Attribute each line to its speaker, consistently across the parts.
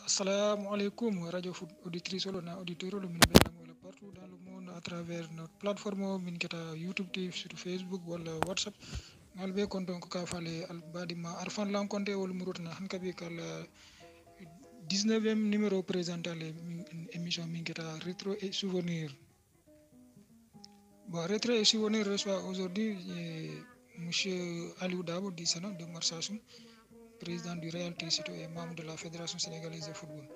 Speaker 1: Assalamu alaikum, Radio Foot auditrice na auditeur min bella partout dans le monde à travers notre plateforme min keta YouTube TV sur Facebook wala WhatsApp ngalbe kon donc ka fale al badima arfan lan konté wol murutna hankabi kal 19e numéro présenté l'émission min keta rétro et souvenir. Bon, rétro et souvenir reçoit aujourd'hui monsieur Aliou Dabo du Sénat de Marsassoum, président du Real Técito et membre de la Fédération sénégalaise de football.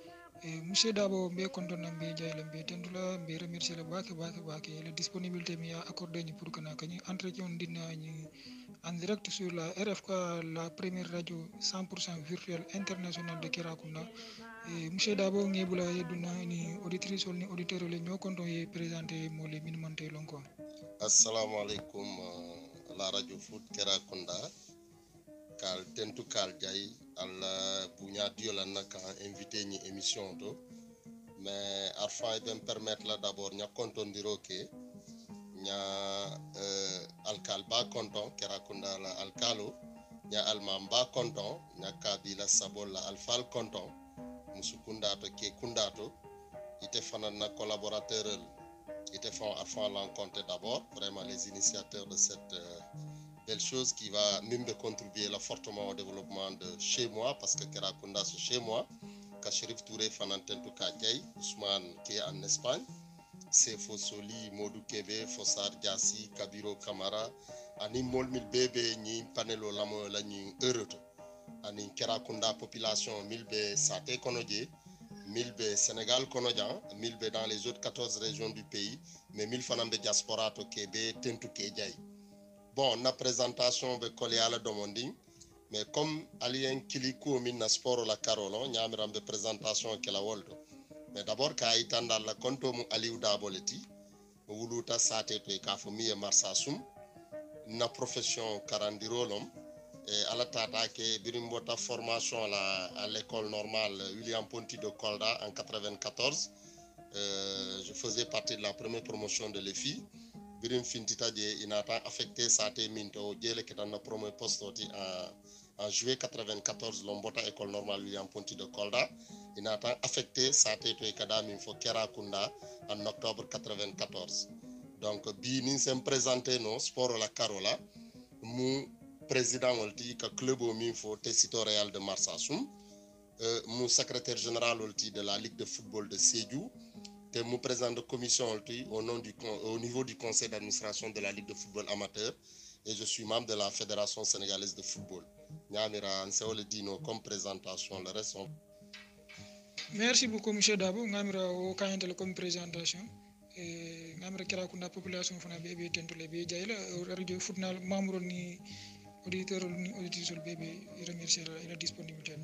Speaker 1: Et monsieur Dabo, je suis content de vous remercier la disponibilité que accordée pour que nous entretien en direct sur la RFK, la première radio 100% virtuelle internationale de Kerakunda. Et monsieur Dabo, vous avez auditrice ou auditeur, nous sommes contents de présenter les minimum de l'encore.
Speaker 2: Assalamu alaikum la radio foot Kerakunda kal tentu kal jay alla bunya diola naka invité ni émission to mais arfa ben permettre la d'abord nya kontondiro ke nya alkal ba konton Kerakunda la alkalo nya almam ba konton nya kabila sabol la alfal konton musukunda to ke kundato ite fanan na collaborateur était font l'encontre d'abord, vraiment les initiateurs de cette belle chose qui va même contribuer là fortement au développement de chez moi, parce que Kerakunda c'est chez moi, Kachérif Touré, Fananten Toukadjay, Ousmane qui est en Espagne, Sefo Soli, Modou Kebe, Fossar Diassi, Kabiro Kamara, Ani Molmil Bébé, Ni Panelo Lamo, la Ni Euroto, Ani Kerakunda population Milbe Sate Konodje, 1000 Sénégal Konodjan, 1000 dans les autres 14 régions du pays, mais 1000 fanam de diaspora to Kébé, Tentu Kédiaï. Bon, la présentation de Koléala Domonding, mais comme Alien Kilikou Minna Sport la Carolon, y a une présentation qui la Woldo. Mais d'abord, quand il dans la compte Aliou Daboleti, Wuluta Sate to Kafumi et Marsassoum, na profession Karandirolom, et à la tata que Birimbota formation à l'école normale William Ponty de Kolda en 94. Je faisais partie de la première promotion de l'EFI. Birim Fintita il a affecté Sate Minto Djele qui est dans le premier poste en juillet 94, l'Ombota école normale William Ponty de Kolda. Il a affecté Sate Kadam Info Kerakunda en octobre 94. Donc, Bini s'est présenté nos sport la Carola. Mou président olti ka club au Minfo Técito Real de Marsassoum, mon secrétaire général olti de la Ligue de football de Sédhiou, et mon président de commission olti au niveau du conseil d'administration de la Ligue de football amateur, et je suis membre de la Fédération sénégalaise de football. Nyamira Anseo Dino comme présentation, le reste on...
Speaker 1: Merci beaucoup monsieur Dabo, ngamira o kayantele comme présentation. Ngamira Kerakunda population fana bébé tentule be jayla radio football membre ni auditeur ni auditrice bébé remercier la disponibilité.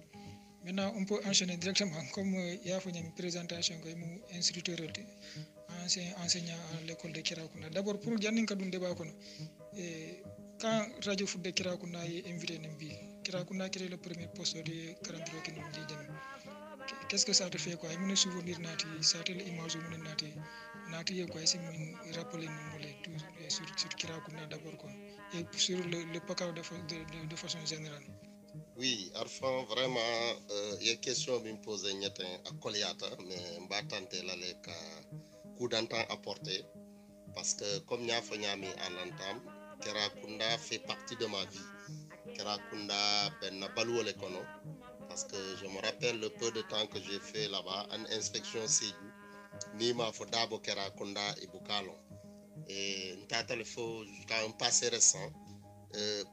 Speaker 1: Maintenant on peut enchaîner directement comme il y a une présentation que mu instructeur ancien enseignant à l'école de Kerakunda. D'abord pour jannin kadun débat kono quand radio foot de Kerakunda est invité Nembi, Kerakunda qui est le premier poste de 43 qui nous dit. Qu'est-ce que ça te fait quoi? Il me souvenir nati, ça te l'image mon nati quoi, c'est me rappeler nous sur Kerakunda d'abord quoi, et sur le PACA de façon générale.
Speaker 2: Oui, Arfan, vraiment, il y a une question qui me pose à Koliata, mais je vais tenter d'aller coup d'entente apporter. Parce que comme nous avons fait à l'entame, Kerakunda fait partie de ma vie. Kerakunda ben balou l'écono. Parce que je me rappelle le peu de temps que j'ai fait là-bas en inspection Sédhiou, Nima Fodabo Kerakunda et Boukalon. Et il faut un passé récent.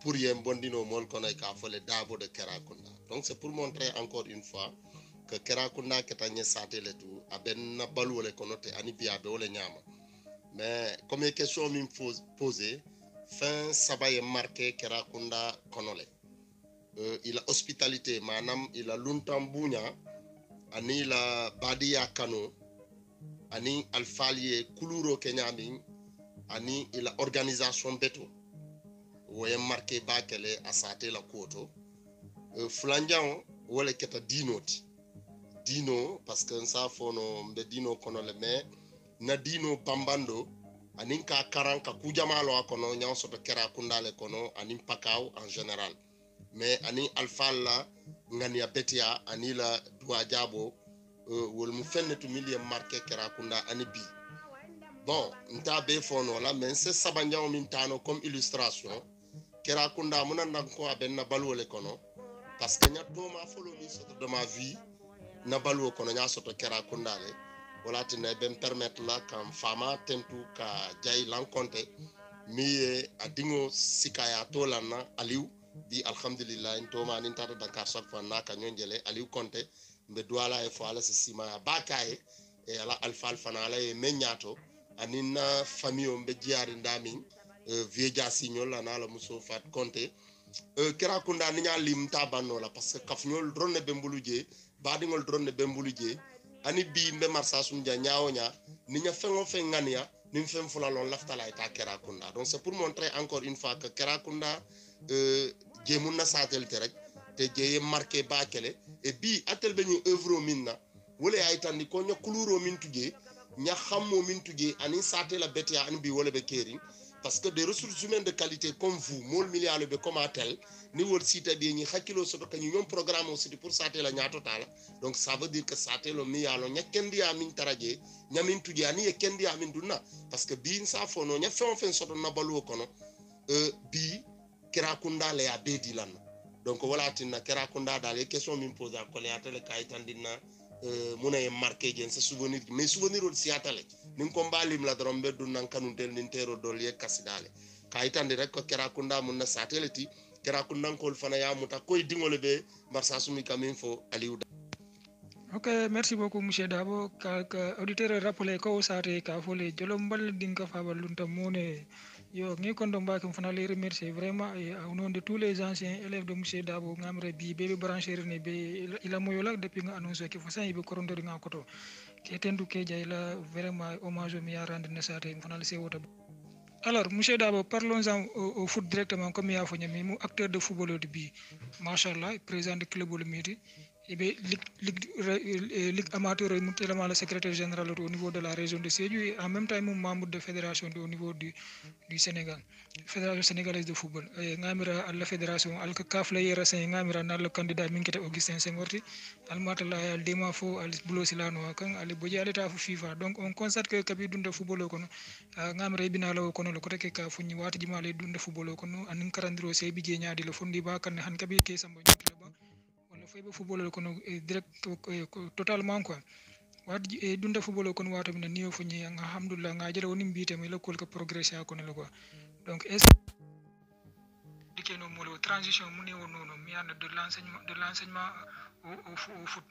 Speaker 2: Pour y embondino mol kono ka fole dabo de Kerakunda. Donc c'est pour montrer encore une fois que Kerakunda ketanye sate le tout aben na balu le kono te ani biabe ole nyama. Mais comme une question me posée, fin sabaye marqué Kerakunda konole. Il a hospitalité manam il a longtemps bunya ani la badia kano ani alfalie kuluro kenyami ani il a organisation beto. Woye marqué bakele asate la koto flanjan wala keta dino parce que ça fono mbe dino kono le mais na dino bambando anin ka karanka kujamalo akono nyaw soto Kerakunda le kono anin pakaw en général mais anin alfalla ngania betia anila duajabo wol mu fennetu milieu marqué Kerakunda ani bi bon nta be fono la mais c'est sabanjaw min tano comme illustration Kerakunda muna nanko abenna balwole kono parce que nya toma folo mi soto de ma vie na balwo kono nya soto Kerakunda le wala tine ben permettre la kam fama tentu ka jay lankonte mi adingo sikaya tolanna aliou bi alhamdulillah intoma nin tata Dakar chaque fois naka nyonjele aliou konte mbe douala e fo ala se sima bakaye e ala alfal fana ala e menyato anina famille mbe jiari ndami vieja signol ana la muso fat konte Kerakunda ni nya lim tabanno la parce que kafnyol dronne be mbuluje badingol dronne be mbuluje ani bi mbe marsa sum ja nyaonya ni nya fengo fengania ni fem fulalon laftala eta Kerakunda donc c'est pour montrer encore une fois que Kerakunda jemun na satel terek te jeye marqué bakele et bi atel beñu œuvre minna wala ay tandi ko nya kuluro min tuje nya xammo min tuje ani satel la betia ani bi wala be kering parce que des ressources humaines de qualité comme vous mol milialo be comme tel ni wol sita bi ñi hakilo so ka ñu ñom programme aussi pour satel la ñaato tala donc ça veut dire que satel lo mi yalo nya kendi amin taraje nya min tuje ani e kendi amin dunna parce que bi sa fono nya fon fen so na balu kono bi Kerakunda le a bedi lan donc wala tinna Kerakunda dal e question min pose a ko le atale kay tandina muna e marqué gen sa souvenir mais souvenir on si atale nin ko mbalim la drom be dun nan kanuntel nin tero dol ye kasidale kay tandi rek ko Kerakunda mun na sateliti Kerakunda ko fana ya muta koy dingole be marsa sumi kamin fo aliou.
Speaker 1: Ok, merci beaucoup monsieur Dabo ka auditeur rappelé ko sate ka fole jolombal dinka fabal lunta mone yo ngi kondo mbaki fana les remercier vraiment et au nom de tous les anciens élèves de monsieur Dabo ngamre bi bebe brancher ne be ila moyola depuis nga annoncer ki fasa ibe korondo nga koto ke tendu ke jay la vraiment hommage mi ya rendre ne sate fana le sewota. Alors monsieur Dabo parlons-en au foot directement comme ya fanya mi mu acteur de football de bi machallah président de club le midi et bien ligue amateur est tellement le secrétaire général au niveau de la région de Sédhiou et en même temps membre de fédération au niveau du Sénégal fédération sénégalaise de football ngamira à la fédération al kaf la yera sen ngamira na le candidat minkete Augustin Senghorti al matala al dema fo al bulo silano kan al boji al ta FIFA donc on constate que kabi dunda football kono ngamira bina law kono le ko ke ka fu ni wati jimale dunda football kono anin karandiro sey bi je nyaadi le fondi ba kan han kabi ke samba nyukila ba wala faybe football kono direct totalement quoi wadi e dunda football kono wato min niyo fu nyi alhamdulillah nga jere woni mbite mi lekol ko progresser kono le quoi donc est dike no molo transition mu ne wono mi yana de l'enseignement au foot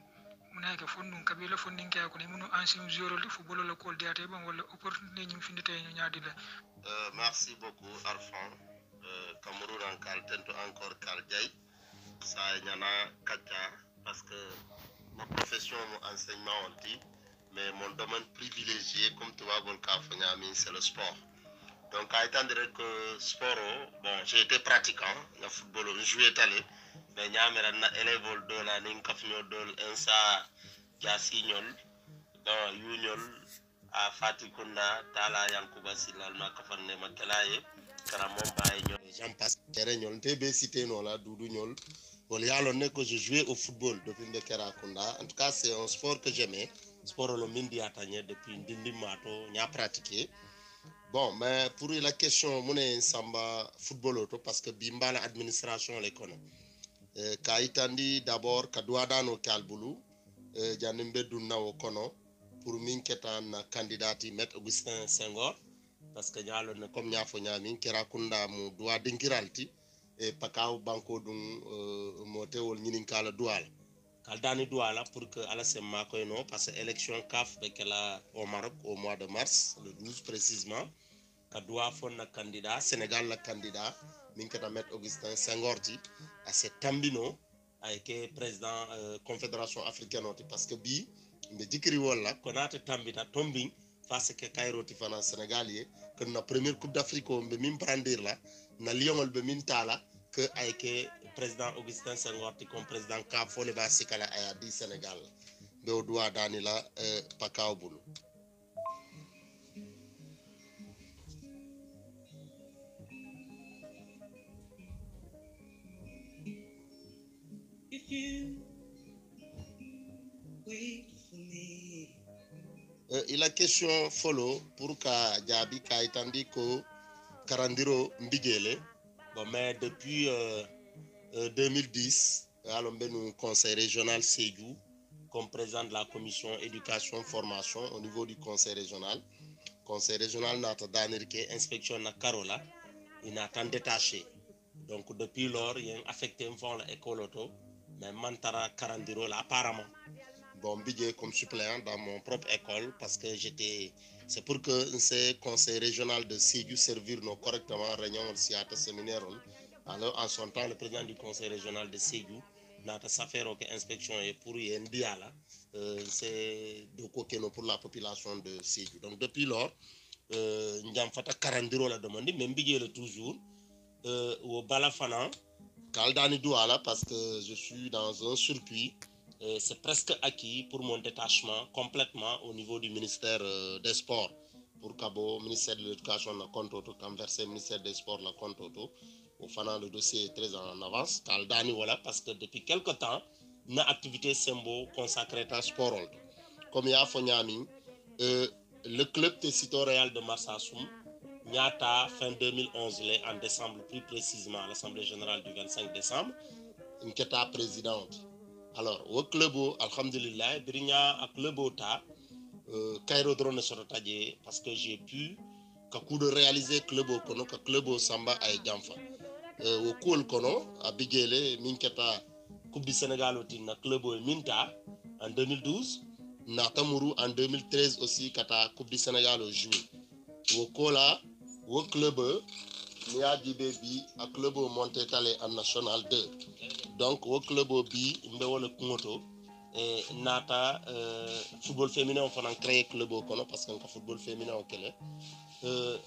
Speaker 1: mu nekk fondu kabila fondin kay ko ne mu ancien joueur de football le col diate ban wala opportunité ñi fi ndite ñu ñaadi la
Speaker 2: merci beaucoup Arfan Cameroun en kal tento encore kal jay ça ñana kacha parce que ma profession mon enseignement on dit mais mon domaine privilégié comme tu vois c'est le sport. Donc à étendre que sport bon j'ai été pratiquant le football joué talé mais ñamera na élève do na nin kafno dol ensa jasignol dans union a Fatikunda tala yankuba silal ma kafanne makelaye karamon baye ñol j'en passe tere ñol tebe cité non la doudou ñol. Bon, que je jouais au football depuis le Kerakunda. En tout cas, c'est un sport que j'aimais. Sport le mindi atagné depuis Ndindi Mato, n'a pratiqué. Bon, mais pour la question, mon samba football parce que bimba l'administration les connaît. Kaitandi d'abord kadouada no kalbulu, janimbe dunna o kono pour min ketan candidati met Augustin Senghor parce que nyalo ne comme nyafo nyamin Kerakunda mu doa dingiralti. Et pakaw banko dun motewol ñinin kala douala kaldani douala pour que ala semma koy no parce que élection CAF be kala au Maroc au mois de mars le 12 précisément ka doa fonna candidat Sénégal la candidat min kata met Augustin Senghorti à cet tambino ay ke président confédération africaine parce que bi be jikri wala konate tambita tombing face que Cairo fana sénégalais que na première coupe d'Afrique be min brandir la na Lyon be min tala que avec président Augustin Senghor comme président CAF fo le ba sikala aya di Sénégal be o doa dani la pakaw bulu if you wait for me il a question follow pour ka jabi ka itandi ko karandiro mbigele bon mais depuis 2010 alors nous conseil régional Sédhiou comme président de la commission éducation formation au niveau du conseil régional nata danirke inspection na Karola il n'a tant détaché donc depuis lors il a affecté un fond l'école auto mais mantara karandiro là apparemment bon bidé comme suppléant dans mon propre école parce que c'est pour que ce conseil régional de Sédhiou servir nos correctement réunion aussi à séminaire alors en son temps le président du conseil régional de Sédhiou n'a s'affaire que inspection et pour y ndiala c'est de kokeno pour la population de Sédhiou donc depuis lors Ndiam Fata Karandiro la demande même bidé le toujours au Balafana Kaldani Douala parce que je suis dans un circuit c'est presque acquis pour mon détachement complètement au niveau du ministère des Sports. Pour Cabo, ministère de l'Éducation, la compte auto, versé ministère des Sports, la compte auto. Au final, le dossier est très en avance. Kaldani, voilà, parce que depuis quelque temps, une activité symbole consacrée à sport. Comme il y a Fonyami, le club Tessito Real de Marsassoum, Nyata, fin 2011, en décembre, plus précisément à l'Assemblée générale du 25 décembre, une présidente. Alors au club alhamdulillah birinya ak club ta kayro drone soto tadje parce que j'ai pu ka coup de réaliser club kono ka club samba ay jamfa au kool kono a bigele minketa coupe du Sénégal otina club minta en 2012 na tamuru en 2013 aussi kata coupe du Sénégal au joué au kola au club Nia Dibebi a club monté talé en national 2 donc au club bi mbe wala kumoto et nata football féminin on a créé club kono parce que football féminin au Kélé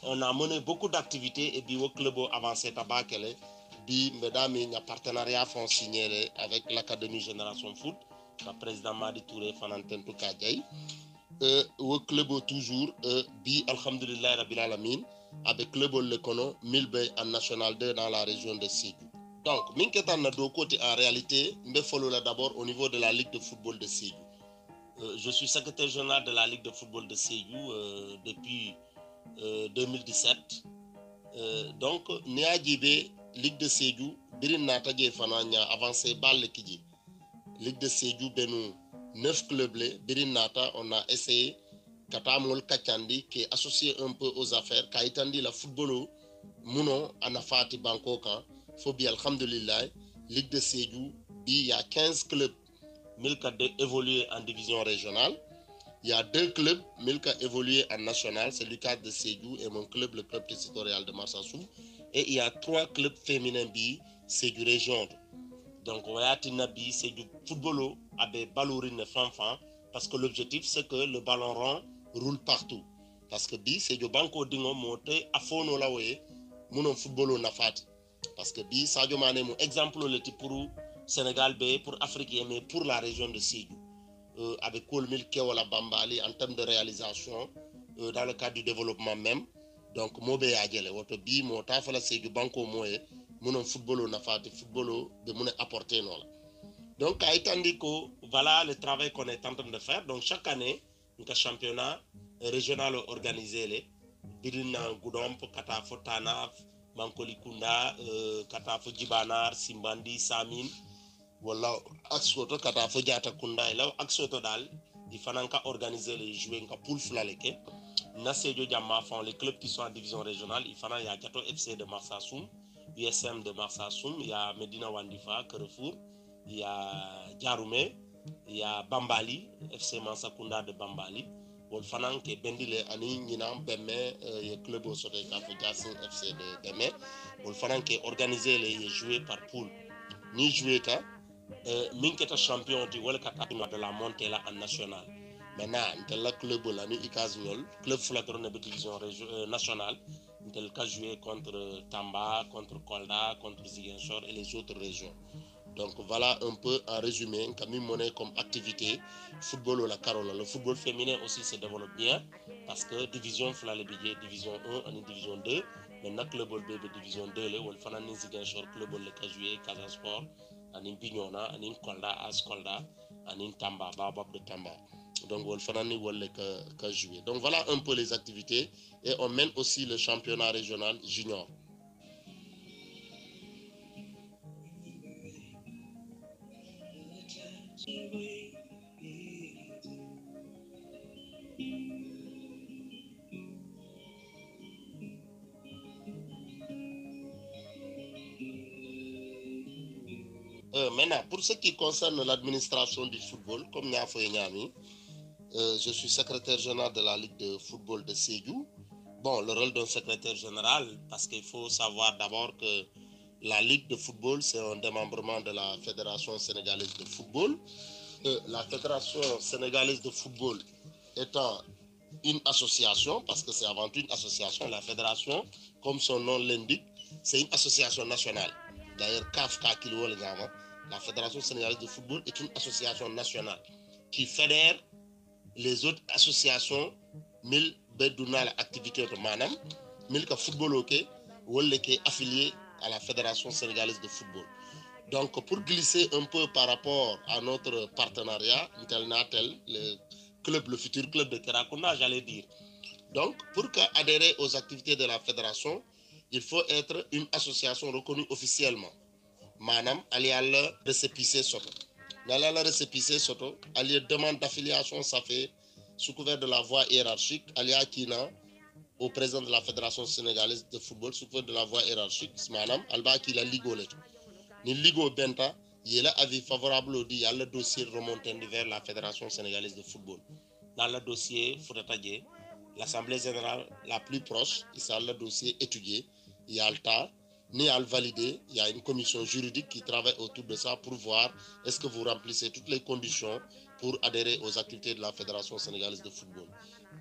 Speaker 2: on a mené beaucoup d'activités et bi au club avancé tabakele bi mesdames il y a partenariat font signé avec l'académie Génération Foot le président Madi Touré Fananten Toukadjay au club toujours bi alhamdulillah rabbil alamin avec club le kono Milbe en national 2 dans la région de Sédhiou. Donc, Minketan na deux côtés en réalité, mais follow là d'abord au niveau de la Ligue de football de Sédhiou. Je suis secrétaire général de la Ligue de football de Sédhiou depuis 2017. Donc, Nia Djibé, Ligue de Sédhiou, Birin Natadje Fananya avancé balle Kidji. Ligue de Sédhiou, Benou, 9 clubs, Birin Nata, on a essayé, Katamol Kachandi, qui est associé un peu aux affaires, Kaitandi la football, Mouno, Anafati Bankoka. Fobi alhamdulillah, Ligue de Sédhiou, il y a 15 clubs Milka évolué en division régionale. Il y a 2 clubs Milka évolué en national, c'est le cas de Sédhiou et mon club, le club territorial de Marsassoum. Et il y a 3 clubs féminins bi, Sédhiou région. Donc, Wayatina bi, Sédhiou footballo, avec Balorine Fanfan, parce que l'objectif c'est que le ballon rond roule partout. Parce que bi, Sédhiou Banko Dingo monte à Fono Lawe, mon footballo nafati. Parce que bi Sadio Mané mon exemple le pour Sénégal pour Afrique mais pour la région de Sédhiou avec Kolmil Kewala Bambali en termes de réalisation dans le cadre du développement même donc mobé adjele woto bi mo tafala Sédhiou banko moye mon football na fati football de mon apporter non là donc étant dit que voilà le travail qu'on est en train de faire donc chaque année un championnat régional organisé les Birina Goudomp Kata Fotana Mankolikunda Katafo Jibanar Simbandi Samin wala aksoto Katafo Jata Kunda et là aksoto dal il faut organiser les joueurs en poule flaleke Nasejo Diama font les clubs qui sont en division régionale il y a Gato FC de Marsassoum USM de Marsassoum il y a Medina Wandifa Carrefour il y a Diaroumé il y a Bambali FC Mansakunda de Bambali wol fanan ke bendile ani ñina bemme club au sote ka fo Jassin FC de bemme wol fanan ke organiser les jouer par poule ni jouer ta min keta champion ti wala kata de la montée là en national maintenant tel la club la ni ikazol club flatron de division nationale tel ka jouer contre Tamba contre Kolda contre Ziguinchor et les autres régions. Donc voilà un peu en résumé Camille Monet comme activité football ou la Carola. Le football féminin aussi se développe bien parce que division Flale Bidje, division 1 et division 2. Maintenant club bébé division 2 le wol fana ni Ziguinchor club le Kajué Casa Sport anin Bignona anin Kolda As Kolda anin Tamba Babab de Tamba. Donc, Wolfanani Wolle ka jouer. Donc, voilà un peu les activités. Et on mène aussi le championnat régional junior. Maintenant, pour ce qui concerne l'administration du football, comme Niafo et Niami, je suis secrétaire général de la Ligue de football de Sédhiou. Bon, le rôle d'un secrétaire général, parce qu'il faut savoir d'abord que la Ligue de football, c'est un démembrement de la Fédération sénégalaise de football. La Fédération sénégalaise de football étant une association, parce que c'est avant tout une association, la fédération, comme son nom l'indique, c'est une association nationale. D'ailleurs, CAF, la Fédération sénégalaise de football est une association nationale qui fédère les autres associations, mille beduna l'activité de Manam, mille ka football ok, ou les affiliés à la Fédération sénégalaise de football. Donc, pour glisser un peu par rapport à notre partenariat, le futur club de Kerakunda, j'allais dire. Donc, pour adhérer aux activités de la fédération, il faut être une association reconnue officiellement. Manam, alial récépissé Soto. Dans la récépissé Soto, alial demande d'affiliation, ça fait sous couvert de la voie hiérarchique, alias Kina, au président de la Fédération sénégalaise de football, sous couvert de la voie hiérarchique, Manam, Alba qui la Ligo ni Ligo Benta, il y a avis favorable au dit, il y a le dossier remonté vers la Fédération sénégalaise de football. Dans le dossier, il faut détailler l'Assemblée générale la plus proche, il y a le dossier étudié, il y a le tas, ni à le valider, il y a une commission juridique qui travaille autour de ça pour voir est-ce que vous remplissez toutes les conditions pour adhérer aux activités de la Fédération sénégalaise de football.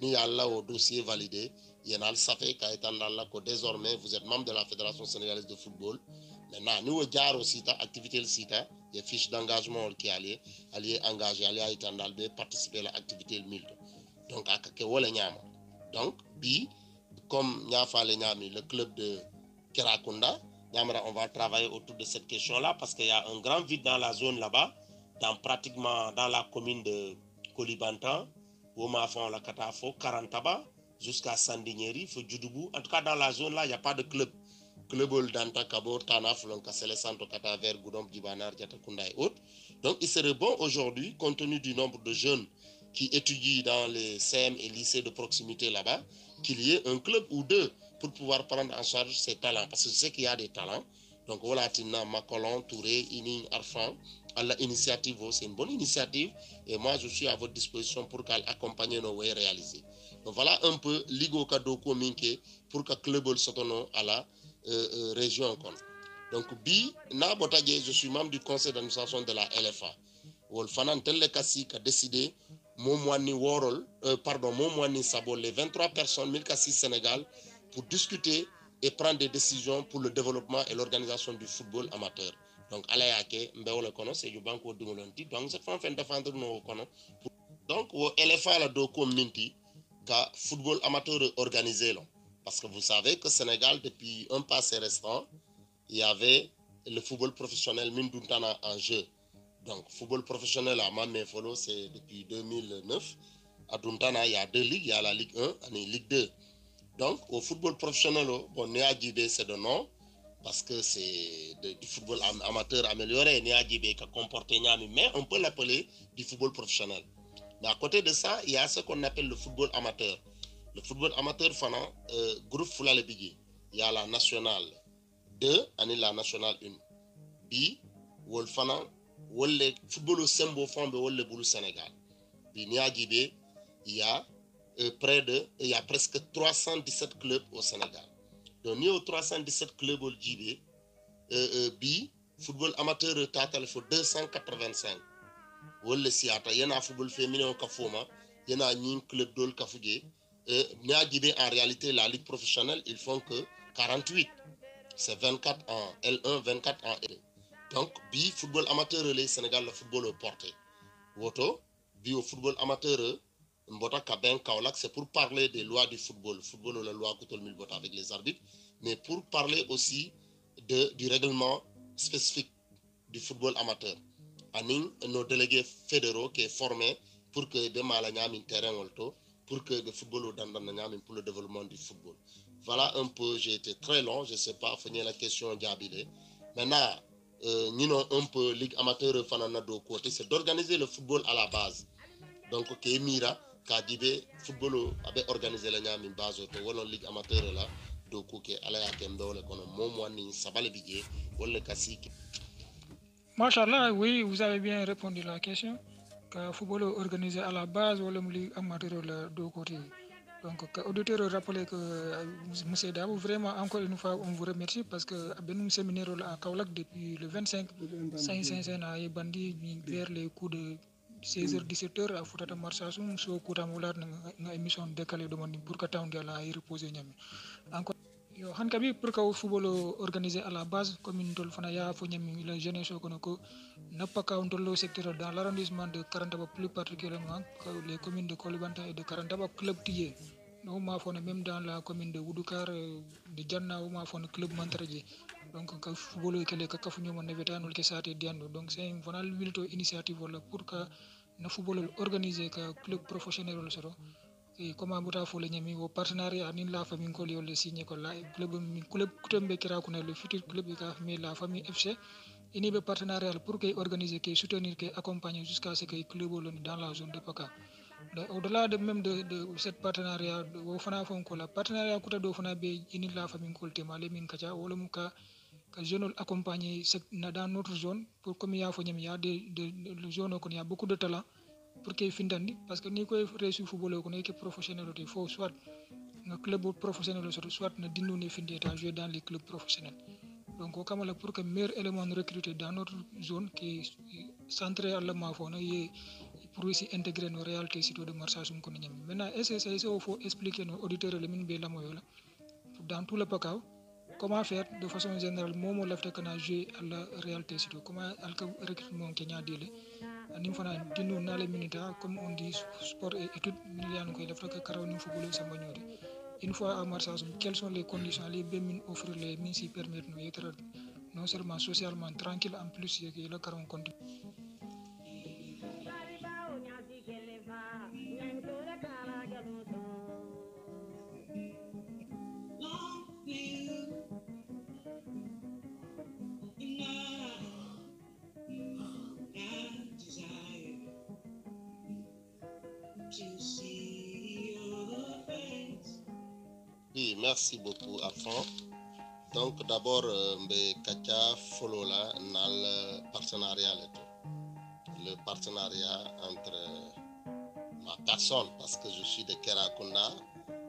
Speaker 2: Ni à là au dossier validé, il y en a le SAFE qui a été là que désormais vous êtes membre de la Fédération sénégalaise de football. Maintenant, nous avons aussi activité le site, il y a fiche d'engagement qui est allé engagé, allé participer à l'activité le MILT. Donc, à donc, comme le club de Kerakunda, on va travailler autour de cette question-là parce qu'il y a un grand vide dans la zone là-bas, pratiquement dans la commune de Kolibantan, Womafon, la Katafo, Karantaba, jusqu'à Sandinieri, Fodjoudou. En tout cas, dans la zone là, il n'y a pas de club. Club Danta Kabor, Tanaf, Lonkasele, Santo Kataver, Goudom, Dibanar, Diatakunda et autres. Donc, il serait bon aujourd'hui, compte tenu du nombre de jeunes qui étudient dans les CM et lycées de proximité là-bas, qu'il y ait un club ou deux pour pouvoir prendre en charge ces talents. Parce que je sais qu'il y a des talents. Donc, voilà, Tina, Macolon, Touré, Ini, Arfan, à l'initiative, c'est une bonne initiative. Et moi, je suis à votre disposition pour accompagner nos way réalisés. Donc, voilà un peu Ligo Kadoko Minke pour que le club Sotono à la région. Donc, je suis membre du conseil d'administration de la LFA. Wolfanan Telekasi a décidé, mon Sabo, les 23 personnes, 1006 Sénégal, pour discuter et prendre des décisions pour le développement et l'organisation du football amateur. Donc, Alayake, Mbeo le connaît, c'est du banco de Moulonti. Donc, cette fois, on fait défendre nos connaît. Donc, au LFA, la Doko Minti, ka football amateur organisé. Là. Parce que vous savez que Sénégal, depuis un passé restant, il y avait le football professionnel Minduntana en jeu. Donc, football professionnel à Mamefolo, c'est depuis 2009. À Duntana, il y a deux ligues. Il y a la Ligue 1 et la Ligue 2. Donc, au football professionnel, Néa-Djibé, c'est de nom. Parce que c'est du football amateur amélioré. Néa-Djibé qui comporte Niami. Mais on peut l'appeler du football professionnel. Mais à côté de ça, il y a ce qu'on appelle le football amateur. Le football amateur, groupe Foula le Bigui. Il y a la nationale 2 et la nationale 1. Bi, Wolfana, le football au Sembo Fambe, le Boulou Sénégal. Bi, Niagibé, il y a il y a presque 317 clubs au Sénégal. Donc, il y a 317 clubs au Djibé. Bi, football amateur, il faut 285. Wole siata yana football féminin kafoma yana un club dol kafuje en réalité la ligue professionnelle ils font que 48 c'est 24 en L1 24 en L2 donc bi football amateur le Sénégal le football porté woto bi au football amateur mbota kaben kaolak c'est pour parler des lois du football la loi kutol mil bota avec les arbitres mais pour parler aussi du règlement spécifique du football amateur. Aning, nos délégués fédéraux qui est formé pour que be mala ñami terrain wolto pour que le football dans ñami pour le développement du football. Voilà un peu, j'ai été très long, je sais pas finir la question diabilé. Maintenant un peu ligue amateur fanana do côté c'est d'organiser le football à la base. Donc ke mira kadibe football abe organiser la ñami base to wala ligue amateur là do ko ke ala ya kendo le kono mom wani sabale bidje wala kasiki.
Speaker 1: Machallah, oui, vous avez bien répondu à la question. Que football organisé à la base ou le ligue amateur de côté. Donc, auditeur rappeler que M. Dabou, vraiment encore une fois, on vous remercie parce que nous séminaire à Kaolak depuis le 25 5 à Bandi vers les coups de 16h 17h à Foutata Marsasum so Koutamoular na émission décalée demande pour que taw la reposer ñami. Encore yo han kabi pour que football organisé à la base commune tol fana ya fo ñami la jeunesse ko ko napaka on tollo secteur dans l'arrondissement de Karantaba plus particulièrement les communes de Kolibanta et de Karantaba club tié no ma fone même dans la commune de Woudoukar de Janna ou ma fone club Mantraji donc ka football ke le ka fu ñoma nevetanul ke saté diando donc c'est une vanal wilto initiative wala pour que na football organisé ka club professionnel wala soro et comment buta fo le ñami au partenariat nin la famille ko le signé ko la club kutembe kira ko le futur club ka mais la famille FC ini be partenariat pour que organiser que soutenir que accompagner jusqu'à ce que club dans la zone de Paka. Au-delà de même de cette partenariat au fana fon ko la partenariat kuta do fana be ini la famille ko tema le min kacha wala mu ka jeune accompagner dans notre zone pour comme ya fo ñami ya de zone ko ya beaucoup de talent pour que findandi parce que ni koy réussir football ko ne que professionnel il faut soit un club professionnel soit na dindu ne finde ta jouer dans les clubs professionnels. Donc au Kamala pour que meilleur élément recruté dans notre zone qui est centré à la Mafona et pour aussi intégrer nos réalités sites de marchage. Maintenant, il faut expliquer nos auditeurs le min la moyola dans tout le Pacao comment faire de façon générale momo lafta kana jouer à la réalité site comment alka recrutement Kenya dile anim fana dinu na le minita comme on dit sport et études milian ko lafta ka karaw ni football sama ñori. Une fois à Marsassoum, quelles sont les conditions les BEMIN offrent les mines qui permettent de être non seulement socialement tranquille, en plus que le caron continue.
Speaker 2: Oui, merci beaucoup Afan. Donc d'abord, Katia Folola dans le partenariat. Le partenariat entre ma personne, parce que je suis de Kerakunda,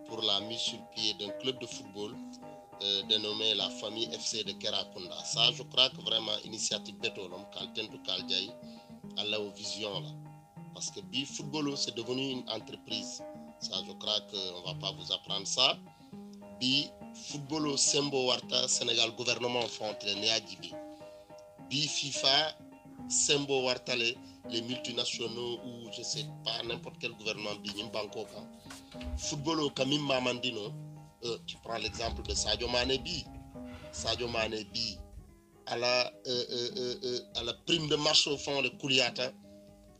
Speaker 2: pour la mise sur pied d'un club de football dénommé la famille FC de Kerakunda. Ça, je crois que vraiment, initiative Betonom, Kaltentu Kaljai, à la vision là. Parce que le football, c'est devenu une entreprise. Ça, je crois qu'on ne va pas vous apprendre ça. Bi football sembo warta Sénégal gouvernement font entraîner à Djibi. Bi FIFA sembo warta les multinationaux ou je sais pas n'importe quel gouvernement bi ñim banko ka. Football kamim mamandino tu prends l'exemple de Sadio Mané bi à la prime de marche au fond le Kouliata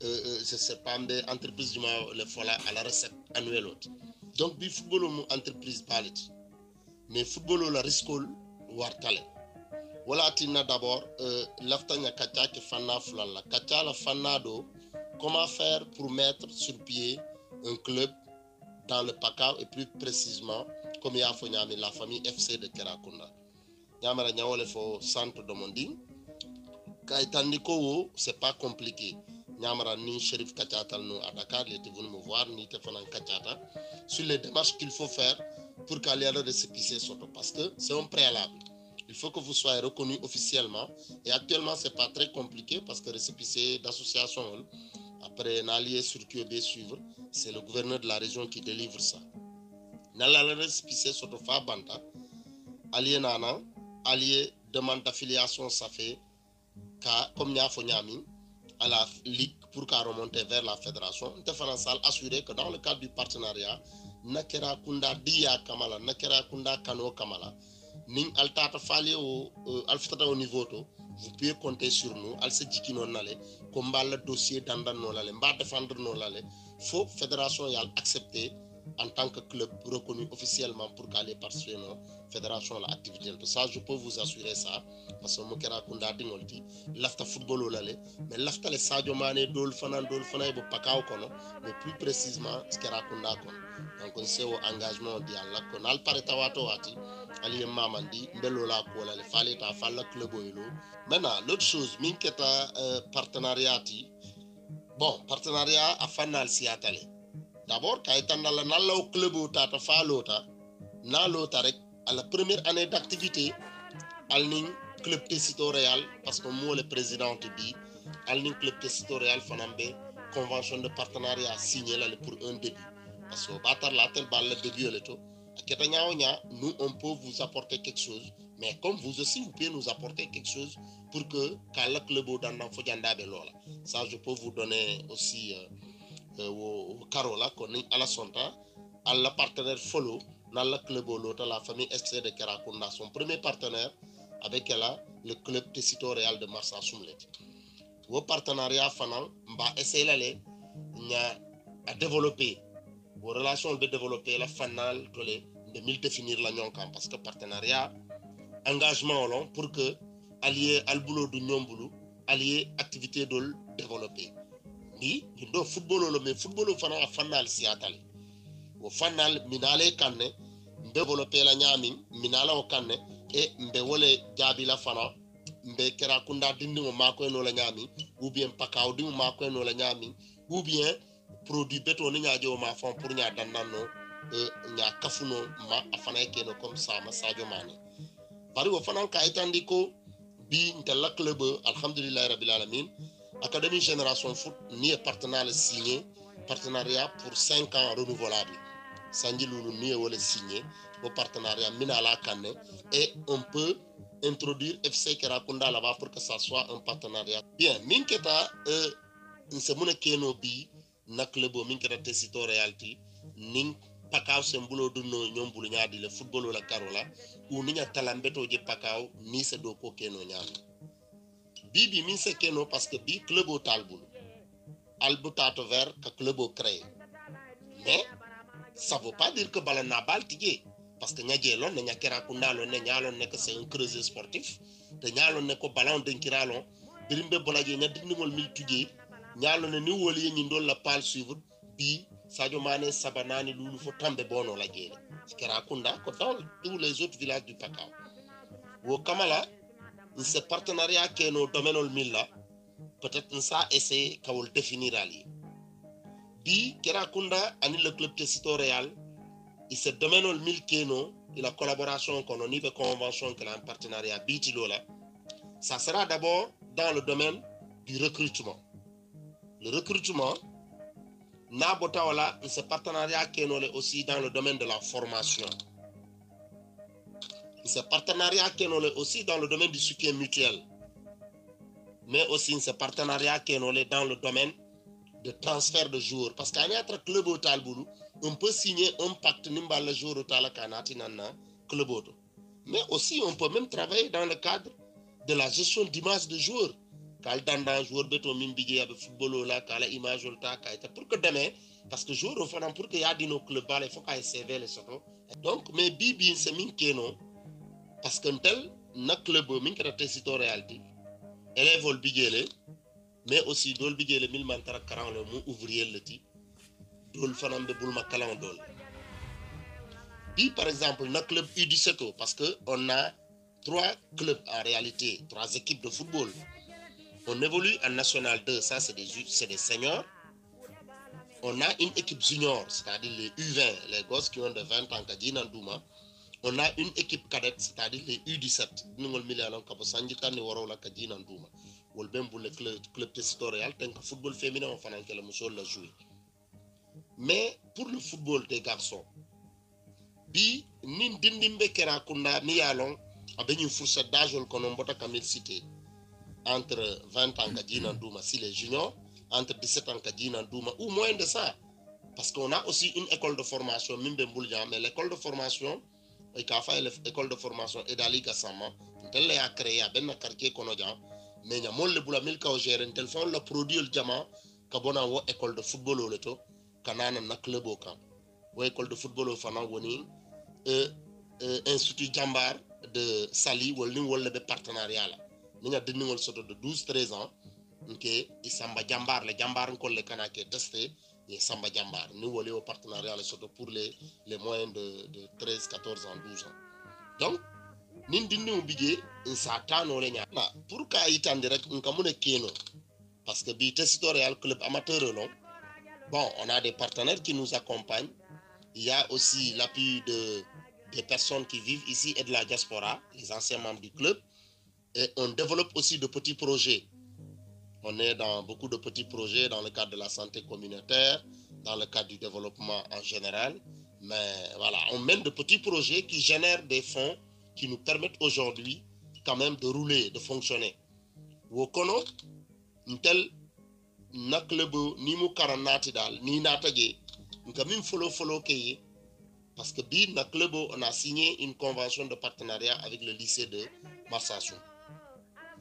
Speaker 2: je sais pas des entreprises du le fola à la recette annuelle autre. Donc bi football entreprise palit. Mais football la risque wartale wala tina d'abord laftanya kacha ke fanna fulala kacha la fanado comment faire pour mettre sur pied un club dans le Pacao et plus précisément comme ya fo ñami la famille FC de Kerakunda ñamara ñawole fo centre de Monding kay tandiko wo c'est pas compliqué ñamara ni Chérif Kachata no à Dakar il était venu me voir ni te fanan Kachata sur les démarches qu'il faut faire pour qu'aller à le récépissé soit parce que c'est un préalable. Il faut que vous soyez reconnu officiellement et actuellement c'est pas très compliqué parce que récépissé d'association après un allié sur QB suivre, c'est le gouverneur de la région qui délivre ça. Dans la récépissé soit fa banta allié nana allié demande d'affiliation ça fait comme nya fo ñami à la ligue pour qu'à remonter vers la fédération. On te assurer que dans le cadre du partenariat nakera kunda dia kamala nakera kunda kano kamala ning altata fali o alfata au niveau to vous pouvez compter sur nous. Al se jiki non nale, combat le dossier dandan non lale, mba défendre non lale. Faut fédération yal accepter en tant que club reconnu officiellement pour qu'aller participer non fédération la activité. Ça je peux vous assurer ça parce que mo kera kunda dingolti lafta football lale, mais lafta le Sadio Mané dol fana bo pakaw kono, mais plus précisément kera kunda kono. Donc on sait au engagement di Allah kon al pare tawato wati ali mamandi mbelo la ko la fallait ta falla club oylo. Maintenant l'autre chose minketa partenariat bon partenariat a fanal siatale. D'abord quand étant dans le club ou tata fa lota na lota rek à la première année d'activité al ning club territorial parce que moi le président bi al ning club territorial fanambe convention de partenariat signé là pour un début parce que batar la tel balle début le to nous on peut vous apporter quelque chose mais comme vous aussi vous pouvez nous apporter quelque chose pour que quand le club dans fojanda be lola ça je peux vous donner aussi au Carola qu'on à la sonta à la partenaire follow dans le club l'autre la famille SC de Kerakunda son premier partenaire avec elle le club Tessito Real de Marsa Soumlet au partenariat fanan mba essayer l'aller à développer vos relations de développer la fanal de mille définir la nyonkan parce que partenariat engagement long pour que allié al boulot du nyombulu allié activité de développer ni do football lo mais football fana a fanal siatal o fanal minale kanne développer la nyami minala o kanne et mbe wole jabi la fana mbe kera kunda dindi mo mako no la nyami ou bien pakaw di mo mako no la nyami ou bien produit beto ni nyaajo ma fon pour nya dandanno nya kafuno ma afana keno comme ça ma Sadio Mané bari wo fana ka itandi ko bi ntel club alhamdulillah rabbil alamin Académie Génération Foot ni est partenaire signé partenariat pour 5 ans renouvelable Sanji Loulou ni est signé au partenariat Minala Kane et on peut introduire FC Kerakunda là-bas pour que ça soit un partenariat bien minketa nsemune keno bi na club minketa Tessito Realty ning pakaw sembulo dunno nyombulu nyaadi le football la Carola ou ninya talambeto je pakaw ni se do ko keno nyaami bibi min se keno parce que bi club au talbulu albutato vert que club au créé mais ça veut pas dire que balana baltige parce que nyadjelon ne nyakera kundalo ne nyalon ne que c'est un creuset sportif te nyalon ne ko ballon denkiralon birimbe bolaje nyadindingol mil tuje nyalon ne ni woli nyi ndol la pal suivre bi Sadio Mané Sabanani Loulou fo tambe bono la jere Kerakunda ko dans tous les autres villages du Pakaw wo kamala ce partenariat qui est dans le domaine de Milla, peut-être ça essayer de définir ali. Bi Kerakunda ani le club Tessito Real, il ce domaine de Milla qui est la collaboration qu'on a niveau convention que un partenariat bitilo là. Ça sera d'abord dans le domaine du recrutement. Le recrutement na botawala ce partenariat qui est aussi dans le domaine de la formation. Ce partenariat qui est aussi dans le domaine du soutien mutuel, mais aussi ce partenariat qui est dans le domaine de transfert de joueurs. Parce qu'à notre club au Talboulou, on peut signer un pacte nimbal le jour au Talakanati nana club auto. Mais aussi on peut même travailler dans le cadre de la gestion d'image de joueurs. Quand dans joueur beto mimbigi avec football là, quand la image là, pour que demain, parce que joueur au fond pour que y a nos clubs il faut qu'il CV les sortes. Donc mais bibi c'est minkeno. Parce que tel na club min kata Tessito Realty élève ol bigele mais aussi dol bigele mil mantara karan le mu ouvrier le ti dol fanam be bulma kalan dol bi par exemple na club U17 parce que on a 3 clubs en réalité 3 équipes de football on évolue en national 2 ça c'est des seniors on a une équipe junior c'est-à-dire les U20 les gosses qui ont de 20 ans kadina Ndouma. On a une équipe cadette, c'est-à-dire les U17. Nous avons mis à l'encabosanji tani warola kadina Ndouma. Ou bien pour le club Tessito Real, tant que football féminin, on fait que le monsieur l'a joué. Mais pour le football des garçons, bi nin dindimbe Kerakunda ni alon avec une fourchette d'âge qu'on a kamil cité entre 20 ans kadina Ndouma si les juniors, entre 17 ans kadina Ndouma ou moins de ça. Parce qu'on a aussi une école de formation, mais l'école de formation, il y a l'école de formation Edali Gassama tel a créé a ben quartier kono jam mais nya molle bula mil ka o gérer tel fon la produit le jama ka bona wo école de football o leto kanana na club o kan wo école de football o fana woni institut jambar de Sali wala be partenariat la ni nga diningol soto de 12-13 ans nke isamba jambar le jambar ko le kana ke testé et samba jambar ni wolé au partenariat le soto pour les moyens de 13 14 ans 12 ans donc nin dinni bigé sa tano le nya na pour ka itande rek nka mune keno parce que bi Tessitorial club amateur non bon on a des partenaires qui nous accompagnent il y a aussi l'appui des personnes qui vivent ici et de la diaspora les anciens membres du club et on développe aussi de petits projets. On est dans beaucoup de petits projets dans le cadre de la santé communautaire, dans le cadre du développement en général. Mais voilà, on mène de petits projets qui génèrent des fonds qui nous permettent aujourd'hui quand même de rouler, de fonctionner. Wokono, ntel naklebo ni mu karanati dal ni nataje, nkamim follow keye, parce que bi naklebo on a signé une convention de partenariat avec le lycée de Marsassoum.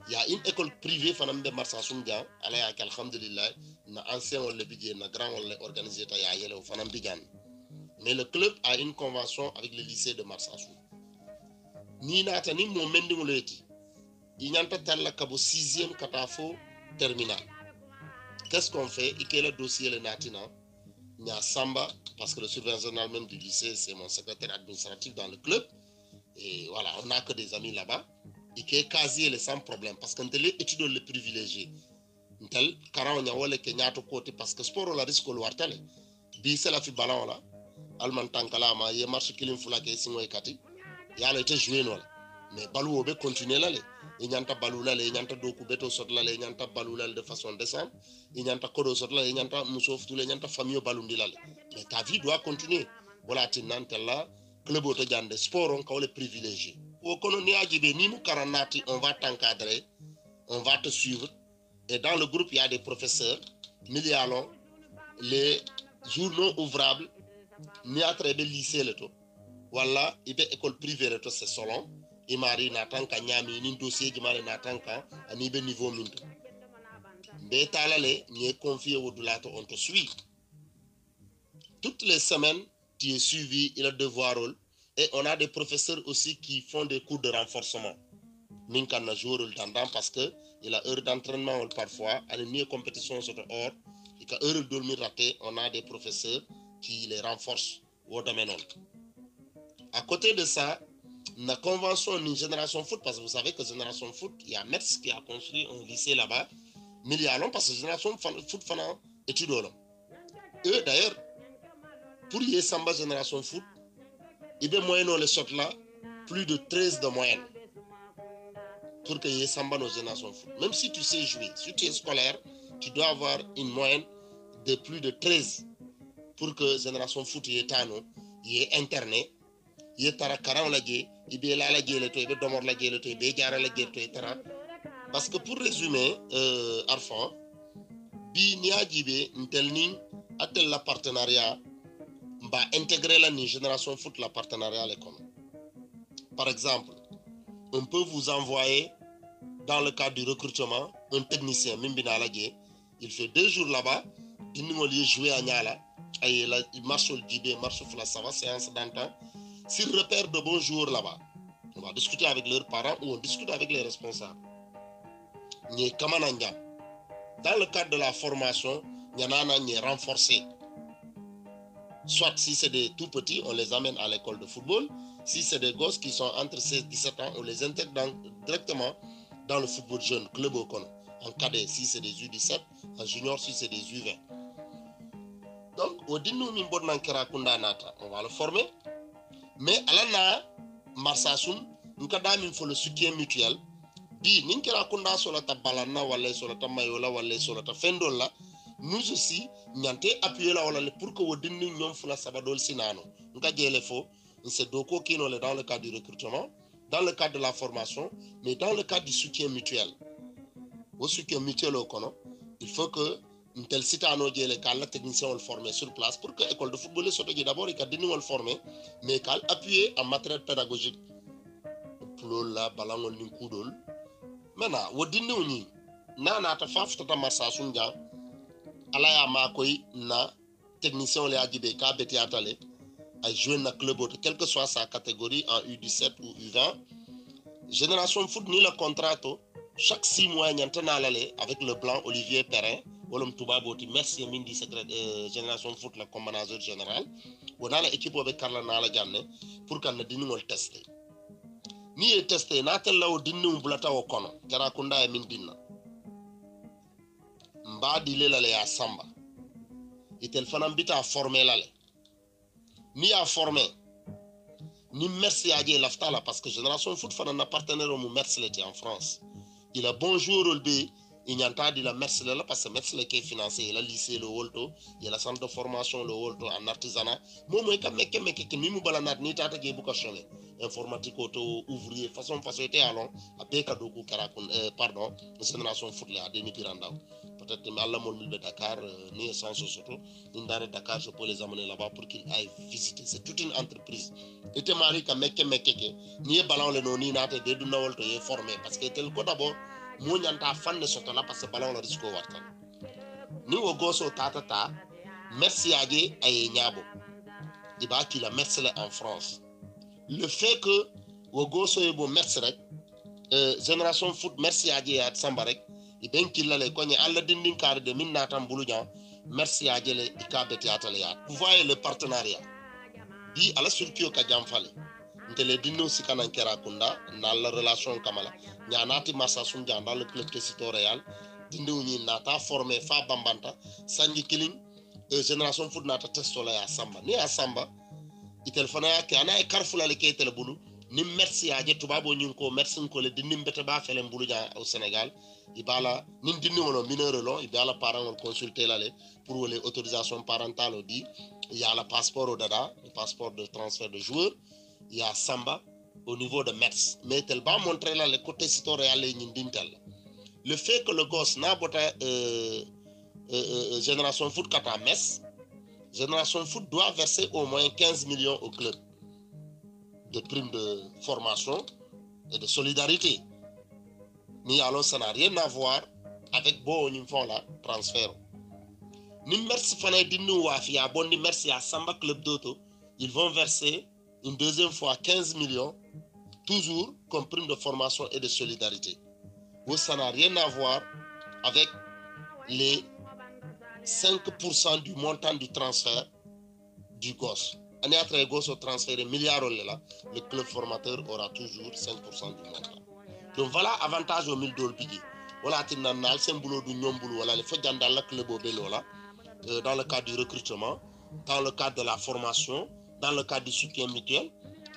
Speaker 2: Il y a une école privée fanam de Marsassoum dia ala alhamdulillah na ancien on le bidje na grand on le organisé ta ya yele fanam bigan mais le club a une convention avec le lycée de Marsassoum ni nata ni mo mendi ngoleti inyanta talla kabo 6e katafo terminal qu'est-ce qu'on fait ike le dossier le natina nya samba parce que le surveillant même du lycée c'est mon secrétaire administratif dans le club et voilà on n'a que des amis là-bas et qui est casier le sans problème parce que ntele étude le privilégié ntel karaw nya wala ke nyaato côté parce que sport la risque lo wartale bi c'est la fi ballon là alman tankala ma ye marche kilim fula ke singoy kati ya la été joué non mais balu obe continuer là le nyanta balu là le nyanta doku beto sot là le nyanta balu là de façon décente et nyanta kodo sot là le nyanta musof tous les nyanta famille balu ndila le mais ta vie doit continuer voilà tinantella club auto jande sport on ka le privilégié au colonial Adjibé, ni Karanati, on va t'encadrer, on va te suivre. Et dans le groupe, il y a des professeurs, millions, les journaux ouvrables, ni à travers le lycée, voilà, il y a école privée, c'est selon. Il m'a dit, n'attend qu'à Niami, ni dossier, il m'a dit, n'attend qu'à niveau minto. Mais talale, ni est confié au doulato, on te suit. Toutes les semaines, tu es suivi, il a devoir rôle. Et on a des professeurs aussi qui font des cours de renforcement. Nous avons joué le tendance parce qu'il a heure d'entraînement parfois, à une compétition sur le hors, et qu'à heure de dormir raté, on a des professeurs qui les renforcent au domaine. À côté de ça, la convention d'une génération foot, parce que vous savez que génération foot, il y a Metz qui a construit un lycée là-bas, mais il y a long parce que génération foot fait études. Eux d'ailleurs, pour y avoir génération foot, il y a moyen dans les sortes là, plus de 13 de moyenne. Pour que y ait samba nos générations foot. Même si tu sais jouer, si tu es scolaire, tu dois avoir une moyenne de plus de 13 pour que génération foot y ait tano, y ait internet, y ait tarakaran la gué, y ait la gué, y ait domor la gué, y ait jara la gué, y ait. Parce que pour résumer, Arfan, bi ni Adjibé, n'telning, a-t-elle la partenariat, va intégrer la génération foot, la partenariat les communs. Par exemple, on peut vous envoyer dans le cadre du recrutement un technicien, Mimbina Lagé. Il fait 2 jours là-bas, il nous a joué à Niala, il marche au Djibé, marche au Flassava, séance d'antan. S'il repère de bons jours là-bas, on va discuter avec leurs parents ou on discute avec les responsables. Dans le cadre de la formation, il y en a un qui est renforcé. Soit si c'est des tout petits, on les amène à l'école de football. Si c'est des gosses qui sont entre 16 et 17 ans, on les intègre directement dans le football jeune, club au con. En cadet, si c'est des U17, en junior, si c'est des U20. Donc, au début, on va le former. Mais à la Marsassoum, nous avons le soutien mutuel. Bi, nous avons sur la balana, sur la mayola, sur la fendola. Nous aussi, nous avons appuyé pour que nous ayons fait la sabadol sinano. Nous avons c'est Doko qui est dans le cadre du recrutement, dans le cadre de la formation, mais dans le cadre du soutien mutuel. Au soutien mutuel, il faut que un tel site à nos les techniciens ont le formé sur place pour que l'école de football soit d'abord et qu'à nous le former, mais qu'à appuyer en matériel pédagogique. Pour kulol la balangol nin kudol mena wodinni woni nana ta fafta marsa sunja ala ya makoy na technicien le ajibe ka beti atale a jouer na club quelle que soit sa catégorie en U17 ou U20 Génération Foot ni le contrat chaque 6 mois ñantana lalé avec le blanc Olivier Perrin wolum tuba boti merci mindi secret Génération Foot la comme manager général wona la équipe avec Carla Nala Janne pour kan na diningol tester ni e tester na tel law dinnu bulata o kono kera kunda e min dinna mba dile la ya samba itel fanam bita formé la ni a formé ni merci à Dieu l'aftala parce que Génération Foot fana na partenaire au merci en France il a bonjour olbe il n'y a pas de la merci là parce que merci qui est financé il a lycée le wolto il y a la centre de formation le wolto en artisanat moi ka meke ki mi mu balanat ni tata ge bu ko chole informatique auto ouvrier façon était alon a be ka doku kara pardon Génération Foot là de ni pirandaw peut-être mais Allah mon de Dakar ni essence surtout ni dans Dakar je peux les amener là-bas pour qu'ils aillent visiter c'est toute une entreprise et te mari ka meke ke ni ballon le non ni nate de du nawol to ye formé parce que tel ko d'abord mo ñanta fanne soto la parce que ballon la risque wartan ni wo goso tata merci aje ay ñabo iba ki la merci en France le fait que wo goso e bo merci rek Génération Foot merci aje at samba rek iben kilale ko ni alla dindin kar de min natam bulujan merci aje le ikabeti atale ya vous voyez le partenariat bi ala sulkio ka jamfale ntele dinno sikana kera kunda na la relation kamala nyanati massa sunja dans le club Tessito Real dindu ni nata formé fa bambanta sanji killing Génération Foot nata testo la ya samba ni ya samba itel fana ya ke ana e carfula le ke tel bulu ni merci aje tubabo nyin ko merci ko le dinni mbete ba fele bulu ja au Sénégal ibala nin dinni wono mineur lo ibala parent consulter la le pour les autorisations parentales dit il y a le passeport au dada le passeport de transfert de joueurs il y a samba au niveau de Metz mais tel va montrer là le côté Tessito Real le fait que le gosse n'a pas Génération Foot kata Metz Génération Foot doit verser au moins 15 millions au club de primes de formation et de solidarité mais alors ça n'a rien à voir avec bon font là transfert ni merci fana dinu wa fi bon ni merci à Samba Club d'Auto ils vont verser une deuxième fois 15 millions toujours comme prime de formation et de solidarité où ça n'a rien à voir avec les 5% du montant du transfert du gosse. Année après gosse au transfert de milliards là, le club formateur aura toujours 5% du montant. Donc voilà avantage au 1000 dollars bigi. Voilà tinanal sembulo du nyombulo voilà le fait dans le club au belo là dans le cadre du recrutement, dans le cadre de la formation, dans le cadre du soutien mutuel,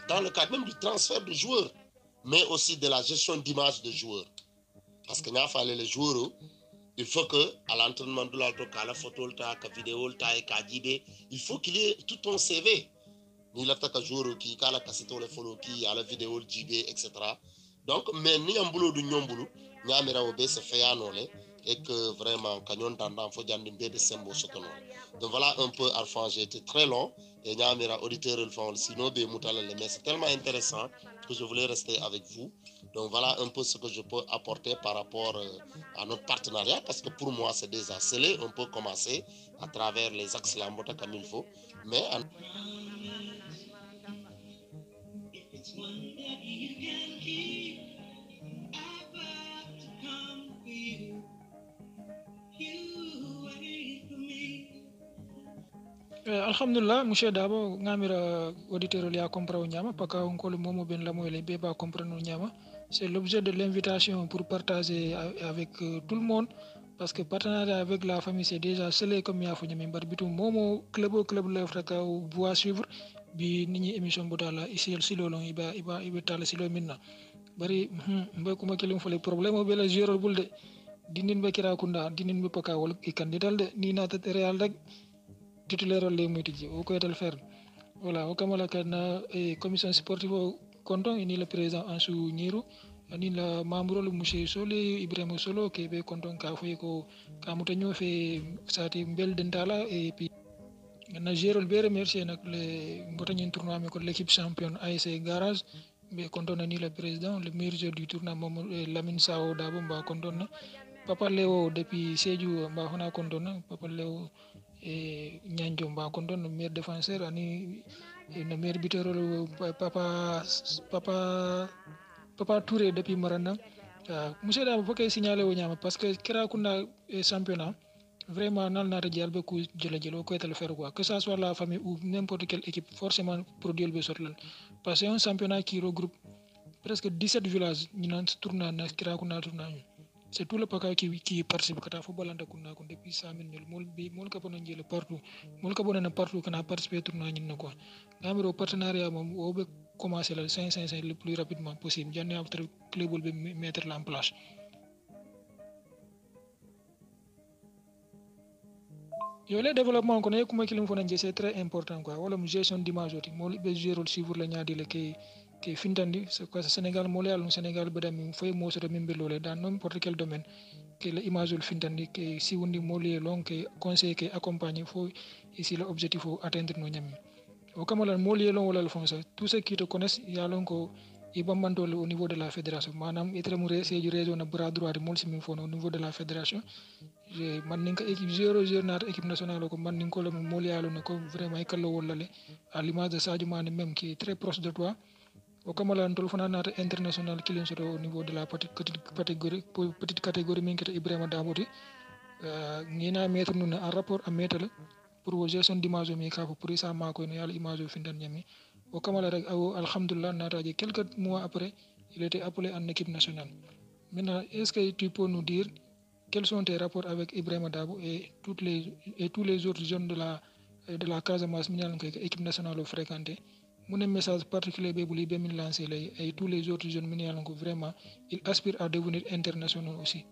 Speaker 2: dans le cadre même du transfert de joueurs, mais aussi de la gestion d'image de joueurs. Parce qu'il a fallu les joueurs, il faut que à l'entraînement de l'auto, à la photo, à la vidéo, à la JB, il faut qu'il y ait tout ton CV. Il a fait joueur qui a la cassette, le follow qui a la vidéo, le JB, etc. Donc, mais ni un boulot de nyomboulou, ni un miraobé se fait à nolé, et que vraiment, canyon tendant, faut dire un bébé symbole sotono. Donc voilà un peu, Alphonse, j'ai été très long, et ni un mira auditeur, le fond, sinon, mais c'est tellement intéressant que je voulais rester avec vous. Donc voilà un peu ce que je peux apporter par rapport à notre partenariat, parce que pour moi, c'est déjà scellé. On peut commencer à travers les axes Lambota comme il faut, mais...
Speaker 1: Alhamdulillah monsieur Dabo ngamira auditeur li a comprendre nyama paka on le momo ben la moyle be ba comprendre nyama c'est l'objet de l'invitation pour partager avec tout le monde parce que partenariat avec la famille c'est déjà scellé comme ya fu nyame mbar bitum momo club le fraka bois suivre bi nit ñi émission bu dala ici si lolon iba tal si lo minna bari mbay kuma kelim fole problème be la gérer bulde dinin be kira kunda dinin be paka wol candidat de ni na ta real rek titulaire les moitié au côté de faire voilà au kamala kana commission sportive content ni le président Ansou Niru ni la membre le monsieur Soli Ibrahima Solo ke be content ka fo ko ka mutanyo fe sati bel dentala et puis na gérol be remercier nak le mbotagne tournoi mais ko l'équipe championne ASC Garage be kontona ni le président le meilleur joueur du tournoi Lamine Sao Dabo mba kontona Papa Leo depuis Sédhiou mba fana kontona Papa Leo e Nyanjo mba kontona meilleur défenseur ani le meilleur buteur Papa Touré depuis Maranda monsieur Dabo foke signalé o nyama parce que kira kuna championnat vraiment nal nata jël be ku jël ko etal faire quoi que ça soit la famille ou n'importe quelle équipe forcément produire be sorlal parce que un championnat qui regroupe presque 17 villages ñu nan tournoi na kira kuna tournoi c'est tout le paquet qui participe kata football anda kunna kun depuis 100 000 mol ka bonon jël partout mol ka bonon partout kana participer tournoi ñin na quoi ngamiro partenariat mom o be commencer le 5 le plus rapidement possible janne après club be mettre en place. Yo le développement ko ne kuma kilim fona je c'est très important quoi wala mu gestion d'image oti mo be gérer suivre le ñaadi le ke fintandi c'est quoi Sénégal mo le alun Sénégal be dami fay mo so min be lolé dans n'importe quel domaine que l'image ul fintandi ke si wondi mo le long que conseil que accompagner faut ici l'objectif faut atteindre no ñami o kamala mo le long wala le fond ça tout ce qui te connaissent ya lon ko ibamantole au niveau de la fédération manam itre mu séju région na bras droit mo simin fon au niveau de la fédération man ninka équipe 0-0 nata équipe nationale ko man ninko le molialo ne ko vraiment e kallo wollale à l'image de Sadio Mané même qui est très proche de toi o kamala ndol fana nata international kilin soto au niveau de la petite catégorie min kete Ibrahima Daboti ngina mettre nous en rapport à mettre pour gestion d'image mi ka pour ça ma ko no yalla image o findan nyami o kamala rek alhamdulillah nata je quelques mois après il était appelé en équipe nationale maintenant est-ce que tu peux nous dire quels sont tes rapports avec Ibrahima Dabo et tous les autres jeunes de la Casamance minal ko équipe nationale au fréquenté mon message particulier be buli be min lancer et tous les autres jeunes minal ko vraiment ils aspirent à devenir internationaux aussi.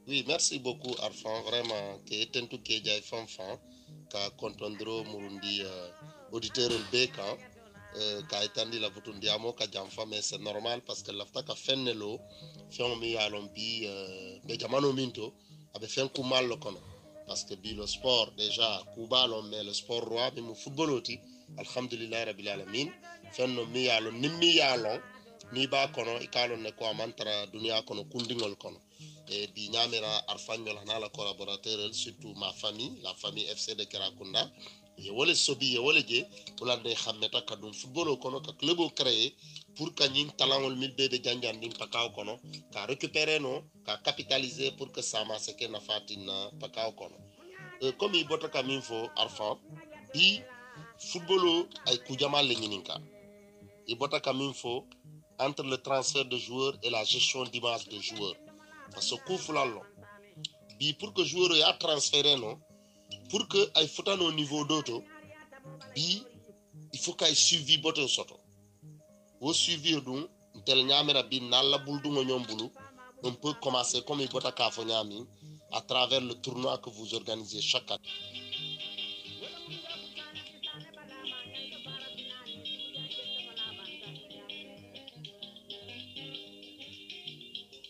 Speaker 2: Oui, merci beaucoup Arfan, vraiment que tentu ke jay fanfan ka kontondro murundi auditeur el beka ka itandi la vutundi amo ka jamfa mais c'est normal parce que lafta ka fennelo fion mi alon bi be jamano minto abe fen kumal lo kono parce que bi le sport déjà kubalo mais le sport roi bi mu footballoti alhamdulillah rabbil alamin fenno mi alon nimmi yalon ni ba kono ikalo ne ko amantara dunia kono kundingol kono et bi ñamira arfagnol hana la collaborateur surtout ma famille la famille FC de Kerakunda ye wole sobi ye wole je wala de xameta kadum football kono ka club o créé pour que ñin talangol mil bebe janjan dim pakaw kono ka récupérer no ka capitaliser pour que ça ma seke na fatina pakaw kono comme i bota kam info arfan bi football ay kujama le ñininka i bota kam info entre le transfert de joueurs et la gestion d'image de joueurs parce que coup fulalo bi pour que joueur ya transférer non pour que ay futano au niveau d'auto bi il faut qu'il suivi boto soto au suivi dum tel nyamera bi nalla buldu nyombulu on peut commencer comme il bota ka fo nyami à travers le tournoi que vous organisez chaque année.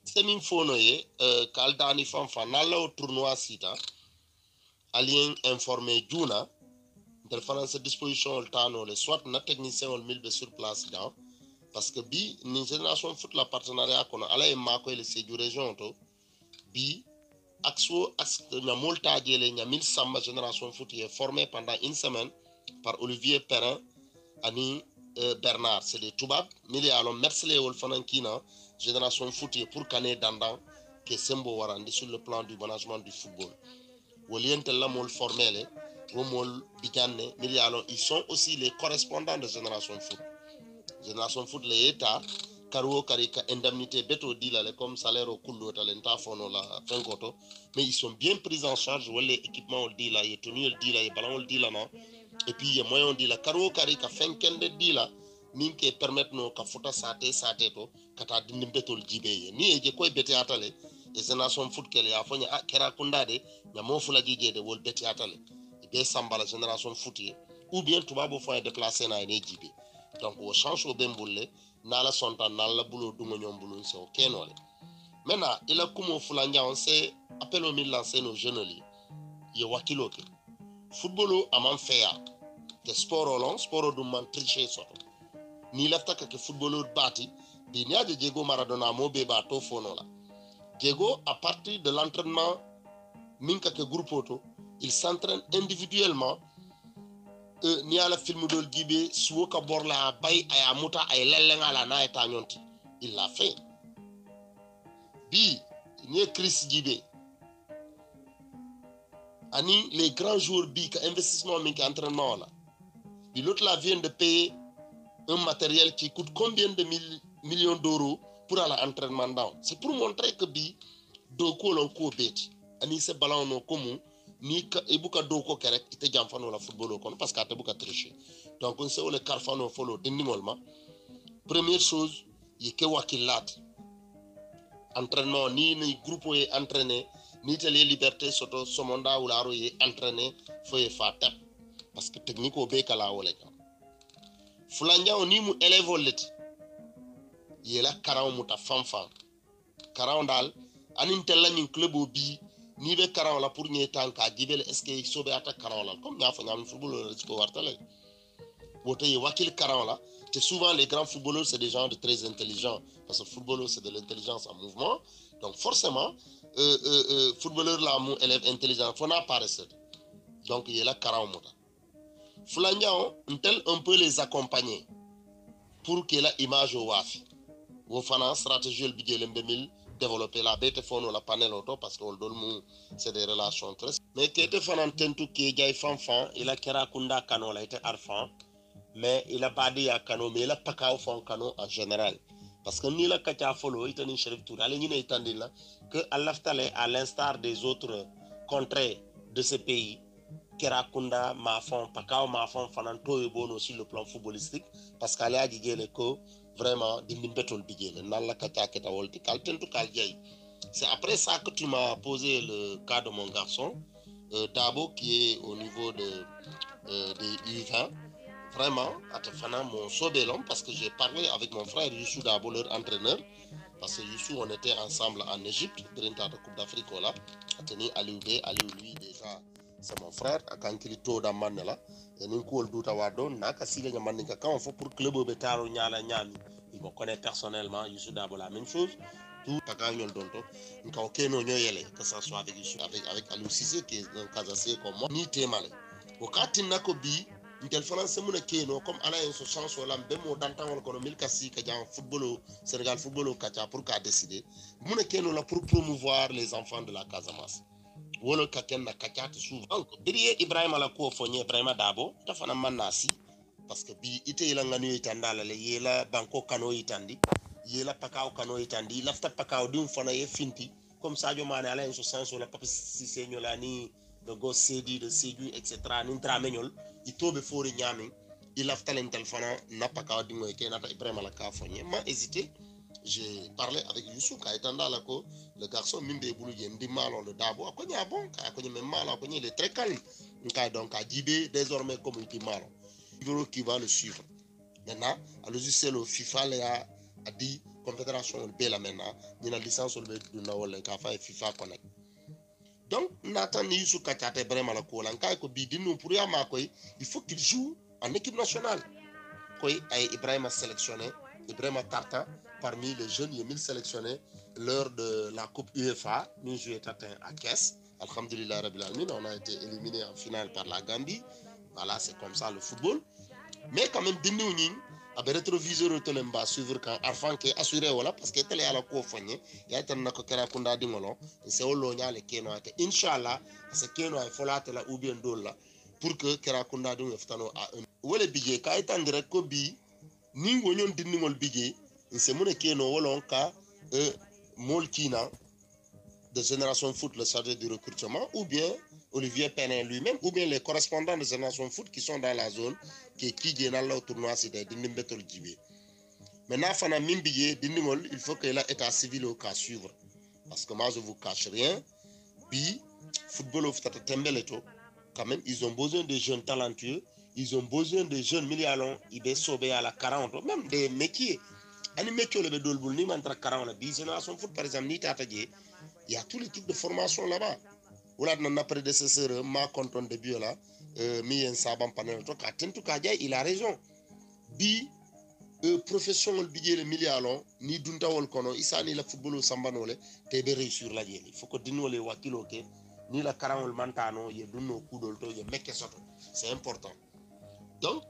Speaker 2: Semin fono ye kaldani fanfa nalla au tournoi sita alien informé juna del France disposition le temps le soit na technicien ol mil be sur place dans parce que bi ni génération foot la partenariat kono ala e mako le séjour région to bi axo na molta djele nya mil samba génération foot est formé pendant une semaine par Olivier Perrin ani Bernard c'est des toubab mili alon mersle wol fanankina génération foot pour caner dandant que sembo warandi sur le plan du management du football woliente la mol formel womol bigane mili alon ils sont aussi les correspondants de génération foot les états karo karika indemnité beto dilale comme salaire au kullo talenta fono la fenkoto mais ils sont bien pris en charge wala équipement au dila et tenue au dila et ballon au dila non et puis il y a moyen dila karo karika fenkende dila ninke permettre no ka fota sate to kata dindim betol jibeye ni eje koy beti atale e génération foot kele ya fonya Kerakunda de na mo fula jije de wol beti atale be sambala génération foot ou bien tubabo fo déplacer na ne jibe donc au change au bembulle na la sonta na la bulo dungo nyombulu se o kenole maintenant il a comme fula nya on sait appel au mille lancer nos jeunes li ye wakilo ke footballo amam feya de sport long sport du man tricher soto ni lafta ka ke footballeur bati bi ni aje Diego Maradona mo be ba to fono la Diego à partir de l'entraînement minka ke groupe auto il s'entraîne individuellement ni ala film dol gibe suwo ka borla bay aya muta ay lellenga la na eta nyonti il l'a fait bi ni Chris gibe ani les grands joueurs bi ka investissement minka entraînement là puis l'autre là vient de payer un matériel qui coûte combien de millions d'euros pour aller à l'entraînement down. C'est pour montrer que bi doko l'on ko beti ani se ballon no commun ni ka ebuka doko kerek ite jamfano la football kon parce que ate buka tricher. Donc on sait le carfano follow dindingolma. Première chose, y ke wakilat. Entraînement ni groupe est entraîné ni tele liberté soto somonda ou laro est entraîné faut y faire tap parce que technique au bekala wala fulanja oni mu élève leti yela karaw muta fanfan karaw dal anin tella nyin club bi ni be karaw la pour ñe tanka jibel est ce que sobe ata karaw la comme ñafa ñam football ci ko wartale wote yi wakil karaw la te souvent les grands footballeurs c'est des gens de très intelligents parce que footballeur c'est de l'intelligence en mouvement donc forcément footballeur la mu élève intelligent faut na paraître donc yela karaw muta Fulanyao, on peut les accompagner pour que la image au wafi. Vous faites une stratégie le budget 2000 développer la bête phone ou la panel auto parce que c'est des relations très. Mais qui était fan tentu qui est fanfan, il a kera kunda kano la été arfan, mais il a pas dit à kano mais il a pas qu'à fond kano en général. Parce que ni la kacha follow il est chérif tour. Allez ni na itandi là que à l'instar des autres contrées de ce pays. Kerakunda Mafon, Pakao Mafon, Fananto et bon aussi le plan footballistique, parce qu'elle a dit que vraiment, d'Imbetol Bigel, Nala Kata Keta Wolti, Kaltentu Kaljay. C'est après ça que tu m'as posé le cas de mon garçon, Dabo, qui est au niveau de U20. Vraiment, à Tefana, mon sobelon, parce que j'ai parlé avec mon frère Youssou Dabo, leur entraîneur, parce que Youssou, on était ensemble en Égypte, dans la Coupe d'Afrique, là, à tenir Aliou lui déjà. C'est mon frère quand il est dans manela et nous cool douta wado naka sile nyamanika quand on fait pour club betaro nyala nyami il me connaît personnellement Youssou Dabo la même chose tout tagagnol donto nka okeno nyoyele que ça soit avec Youssou avec Aliou Cissé qui est un Casacé comme moi ni temale wakati nako bi ntel France mun keno comme ala en so chance wala bemo dantan ko no milkasi ka jang football Sénégal football kacha pour ka décider mun keno la pour promouvoir les enfants de la Casamance. Wolo kaken na kachati souvent biriye Ibrahima la ko fonye Ibrahima Dabo tafana manasi parce que bi ite ila nganu itandala le yela banko kano itandi yela pakao kano itandi lafta pakao dum fana ye finti comme Sadio Mané ala en ce sens la papa Cissé nyola ni de go cedi de sédu etc ni tramenol itobe fori nyami il lafta len telefona na pakao dingo ke nata Ibrahima la ka fonye ma hésité. J'ai parlé avec Youssou Kaitanda Lako, le garçon Mimbe Boulouye Ndi Malo, le Dabo, a connu bon, a connu même mal, a connu il est très calme. Donc à Djibé, désormais comme il dit Malo. Il qui va le suivre. Maintenant, à l'usine, le FIFA a dit, Confédération le Bela maintenant, il y a une licence le Bela, le FIFA Connect. Donc, Nathan Youssou Katate vraiment la Kola, il faut qu'il joue en équipe nationale. Ibrahim a sélectionné, Ibrahim Tarta, parmi les jeunes, il y a 1000 sélectionnés lors de la Coupe UEFA. Nous jouons à Kess. Alhamdulillah, on a été éliminé en finale par la Gambie. Voilà, c'est comme ça le football. Mais quand même, Dini Ouning, avec rétroviseur au Tolemba, suivre quand Arfan qui est assuré, voilà, parce qu'il était à la Coupe Foigné, il y a un Nakokera Kunda Dimolo, et c'est au Lonia, le Keno, Inch'Allah, c'est Keno, il faut là, ou bien Dola, pour que Kerakunda Dimolo a un. Où est le billet? Quand il est en direct, Kobi, ni Wonyon Dinimol billet. C'est mon Keno Wolonka Molkina de Génération Foot, le chargé du recrutement, ou bien Olivier Penin lui-même, ou bien les correspondants de Génération Foot qui sont dans la zone, qui viennent dans le tournoi, c'est des Dinimbeto Djibé. Maintenant, Fana Mimbiye, Dinimol, il faut qu'il ait état civil au cas suivre. Parce que moi, je ne vous cache rien. Bi, football of Tatembeleto, quand même, ils ont besoin de jeunes talentueux, ils ont besoin de jeunes millions, ils sont sauvés à la 40, même des métiers. Ani métier le bedol bul ni mantra karan la bi Génération Foot par exemple ni tata il y a tous les types de formation là-bas. Wala na prédécesseur ma content de bio là mi en sabam panel to ka tentu ka jay il a raison. Bi professionnel bijele milialon ni duntawol kono isani la football sambanole te be réussir la jeli foko dinole wakilo ke ni la karawol mantano ye dunno kudol to ye mekke soto c'est important donc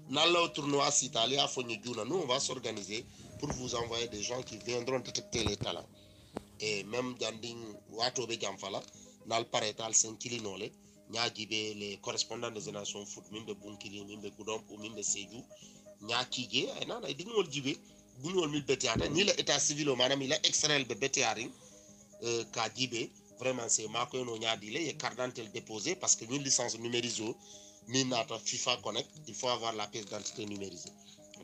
Speaker 2: nalla tournoi Italia fogni djuna nous on va s'organiser pour vous envoyer des gens qui viendront détecter les talents et même danding wato be jamfala nal paretal sen kilinole ñaajibe les correspondants des nations foot mimbe bunkili mimbe gudom ou mimbe seju ñaakije ay nana ay dinol jibe dunol mil betiata ni la état civil o manam ila extraire be betiaring ka jibe vraiment c'est mako no ñaadile et carte d'identité déposé parce que une licence numérisée ni nata FIFA Connect il faut avoir la pièce d'identité numérisée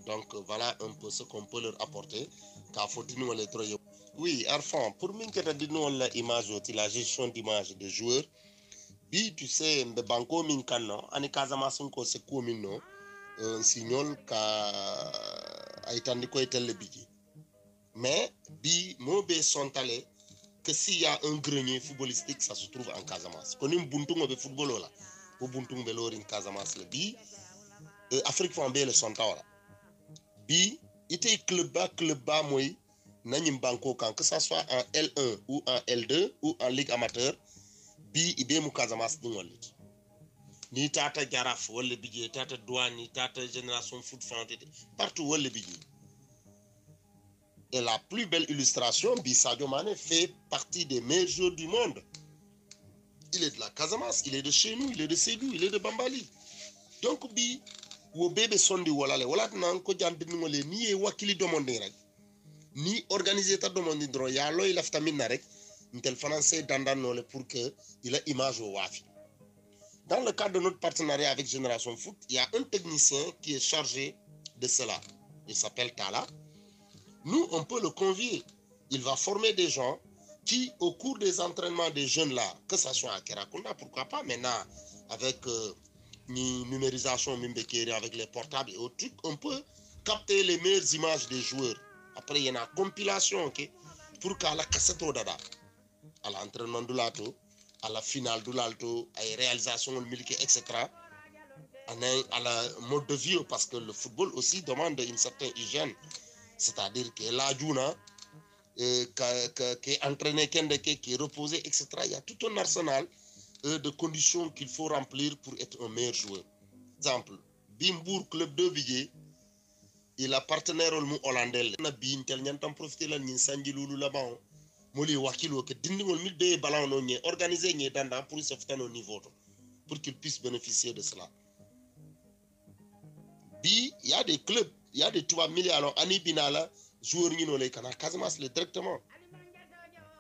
Speaker 2: donc voilà un peu ce qu'on peut leur apporter ka faut dinol les droits. Oui, Arfan, pour moi, que tu as image, la gestion d'image des joueurs, bi tu sais, le banco min kanno, ani Casamance ko se ko minno, un signal ka aitandi ko etel bigi. Mais bi mo be sontale que s'il y a un grenier footballistique, ça se trouve en Casamance. Konim buntungo be football là, ou buntungo be lori en Casamance le bi Afrique fo be le sontawala. Bi ite club ba moy nanyim banko kan que ça soit en L1 ou en L2 ou en ligue amateur bi ibe mu Casamance dingolit ni tata jaraf wala bidje tata douane ni tata génération foot fanté partout wala bidje. Et la plus belle illustration, bi Sadio Mané fait partie des meilleurs joueurs du monde. Il est de la Casamance, il est de chez nous, il est de Sédou, il est de Bambali. Donc bi wo bébé sondi wala le wala nan ko jande ngolé ni e wakili domondé rek ni organiser ta demande dro ya loy lafta minna rek ntel français dandanole pour que il a image au wafi. Dans le cadre de notre partenariat avec Génération Foot, il y a un technicien qui est chargé de cela. Il s'appelle Tala. Nous, on peut le convier. Il va former des gens qui, au cours des entraînements des jeunes là, que ce soit à Kerakunda, pourquoi pas maintenant, avec ni numérisation, avec les portables et autres trucs, on peut capter les meilleures images des joueurs. Après, il y a une compilation, ok, pour qu'à la cassette au dada, à l'entraînement de l'alto, à la finale de l'alto, à la réalisation du milieu, etc. À la mode de vie, parce que le football aussi demande une certaine hygiène. C'est-à-dire que la Juna, qui est entraîné, qui est reposé, etc. Il y a tout un arsenal de conditions qu'il faut remplir pour être un meilleur joueur. Exemple, Bimbourg, club de Villiers, il a partenaire hollandais. On a bien tel n'entend profiter là ni sanji lulu là-bas. Moli wakilo que dindingol mil be ballon no ni organiser ni danda pour se faire au niveau pour qu'il puisse bénéficier de cela. Bi, il y a des clubs, il y a des 3 millions alors ani binala joueurs ni no les kana Casamance le directement.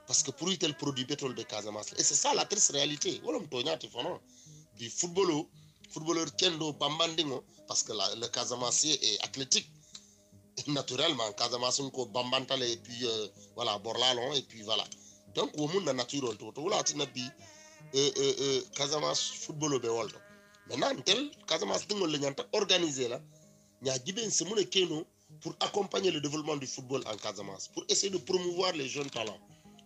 Speaker 2: Parce que pour tel produit pétrole de Casamance et c'est ça la triste réalité. Voilà m'tonya te fono. Du footballeur kendo bambandingo parce que le Casamassien est athlétique. Naturellement Casamance ko bambantale et puis voilà borlalon et puis voilà donc au monde naturel to wala tina bi Casamance football be woldo maintenant tel Casamance dingol le ñanta organiser la ña jiben se mune keno pour accompagner le développement du football en Casamance pour essayer de promouvoir les jeunes talents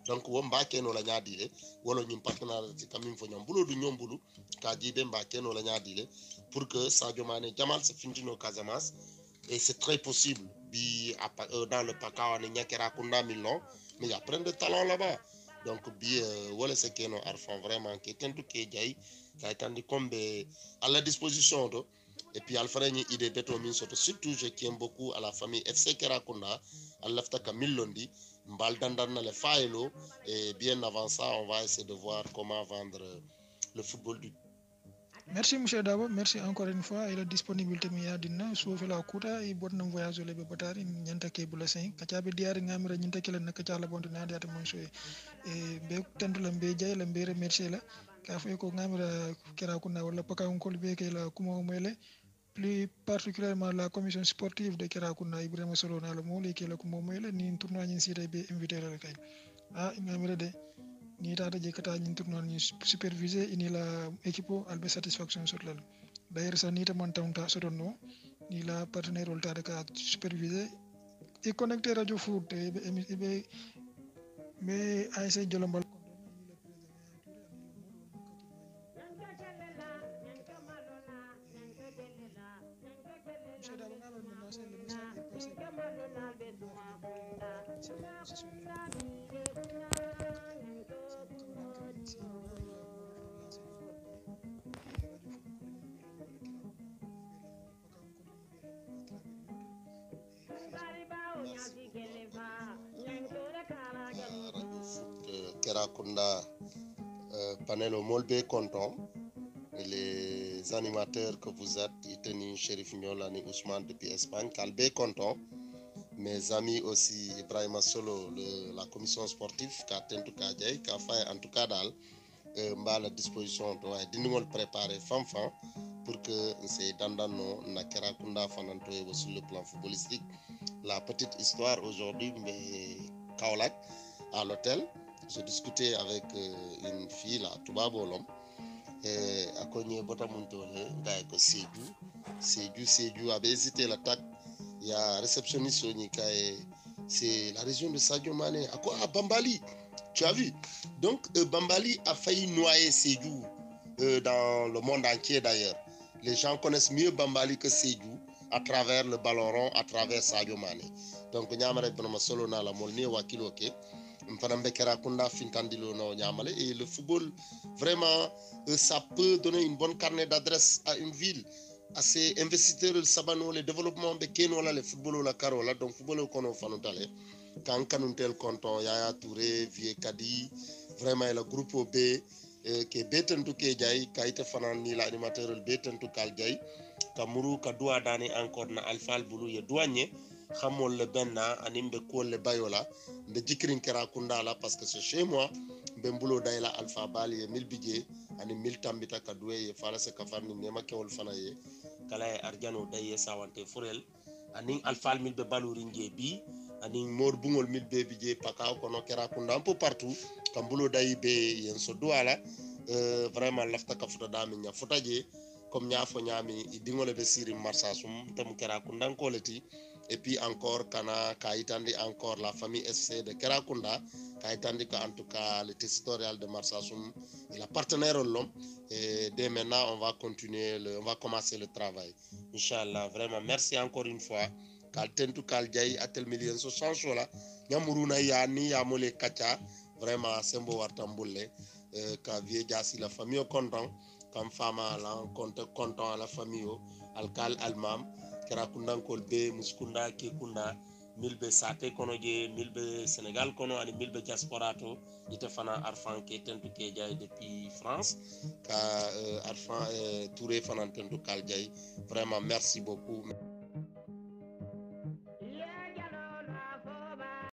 Speaker 2: donc wo mba keno la ñadile wala ñum partenaire ci kamim fo ñam bulo du ñom bulu ka jibe mba keno la ñadile pour que Sadio Mané Jamal se fintino Casamance et c'est très possible dans le Pakao on est Kerakunda Milon mais il y a plein de talents là-bas donc voilà c'est que nous Arfan vraiment qui est tout qui est qui a été comme à la disposition de et puis Alfred ni idée beto min surtout je tiens beaucoup à la famille FC Kerakunda à l'aftaka Milondi mbal dandan le failo et bien avant ça on va essayer de voir comment vendre le football du.
Speaker 1: Merci monsieur Dabo, merci encore une fois et la disponibilité mi yadina so fela kuta e botnam voyage le be batari nyanta ke bula sen kacabe diari ngamira nyanta ke len kacala bonde na diata mon so e be tendu la be jay la be remercier la ka fe ko ngamira kera kuna wala paka on kol be ke la kuma moyle plus particulièrement la commission sportive de Kerakunda Ibrahima Solo na le mole ke la kuma moyle ni tournoi ni sire be invité la kay ngamira de ni tata je kata ñin tournoi ni superviser ini la équipe albe satisfaction sur la d'ailleurs ça ni ta man tamta sotonno ni la partenaire ol tata ka superviser et connecter radio foot be mais ASC Jolombal monsieur Dabo
Speaker 2: Radio Foot Kerakunda panel au Molbe content. Et les animateurs que vous êtes, Iteni Chérif Niolani Ousmane depuis Espagne, Calbé content. Mes amis aussi, Ibrahima Solo, la commission sportive, qui a fait en tout cas à la disposition de préparer fanfan pour que c'est Dandano, Kerakunda Fanantoye sur le plan footballistique. La petite histoire aujourd'hui, mais Kaolak, à l'hôtel, j'ai discuté avec une fille, là, Touba Bolom. A Konye Botamuntole, Gaeko Sédou avait hésité l'attaque. Il y a réceptionniste Sonika et c'est la région de Sadio Mané. À quoi? À Bambali. Tu as vu? Donc Bambali a failli noyer Sédou dans le monde entier d'ailleurs. Les gens connaissent mieux Bambali que Sédou à travers le ballon rond, à travers Sadio Mané. Donc Nyamare Bonama Solo na la Molni Wakiloke. Et le football, vraiment, ça peut donner une bonne carnet d'adresse à une ville, à ses investisseurs, le sabano, le développement de Kenola, le football, la carola, donc football au Kono Fanotale, quand Kanuntel Conton, Yaya Touré, Vie Kadi, vraiment le groupe B, qui est Beten to Kejai, Kaite Fanan, ni l'animateur, le Beten to Kaljai, Kamuru, Kadua Dani, encore na Alpha Boulou, et douanier. Xamol le benna anim be ko le bayola de jikrin Kerakunda la parce que c'est chez moi bembulo dayla alpha bali mil bidje ani mil tambita kadwe ye fala se kafarni nema kewol fana ye kala e arjano daye sawante furel ani alpha mil be baluri bi ani mor bungol mil be bidje pakaw kono Kerakunda un peu partout kambulo dayi be yen so douala vraiment lafta ka futa dami nya futaje comme nya fo nyami dingole be siri marsasum tam Kerakunda ko leti. Et puis encore, Kana, Kaitandi, encore la famille SC de Kerakunda, Kaitandi, en tout cas, le territorial de Marsassoum, il a partenaire au l'homme. Et dès maintenant, on va continuer, on va commencer le travail. Inch'Allah, vraiment, merci encore une fois. Kaltentu Kaljai, Atel Million, so change là. Nyamuruna Yani, Yamole Kacha, vraiment, Sembo Wartamboule, Kavie Jassi, la famille content, comme Fama, là, content à la famille, Alkal Almam. Kerakunda kolbe muskunda kekunda milbe sate kono je milbe Sénégal kono ani milbe diaspora to ite fana arfan ke tentu ke jay depuis France ka arfan Touré fana tentu kal jay vraiment merci beaucoup.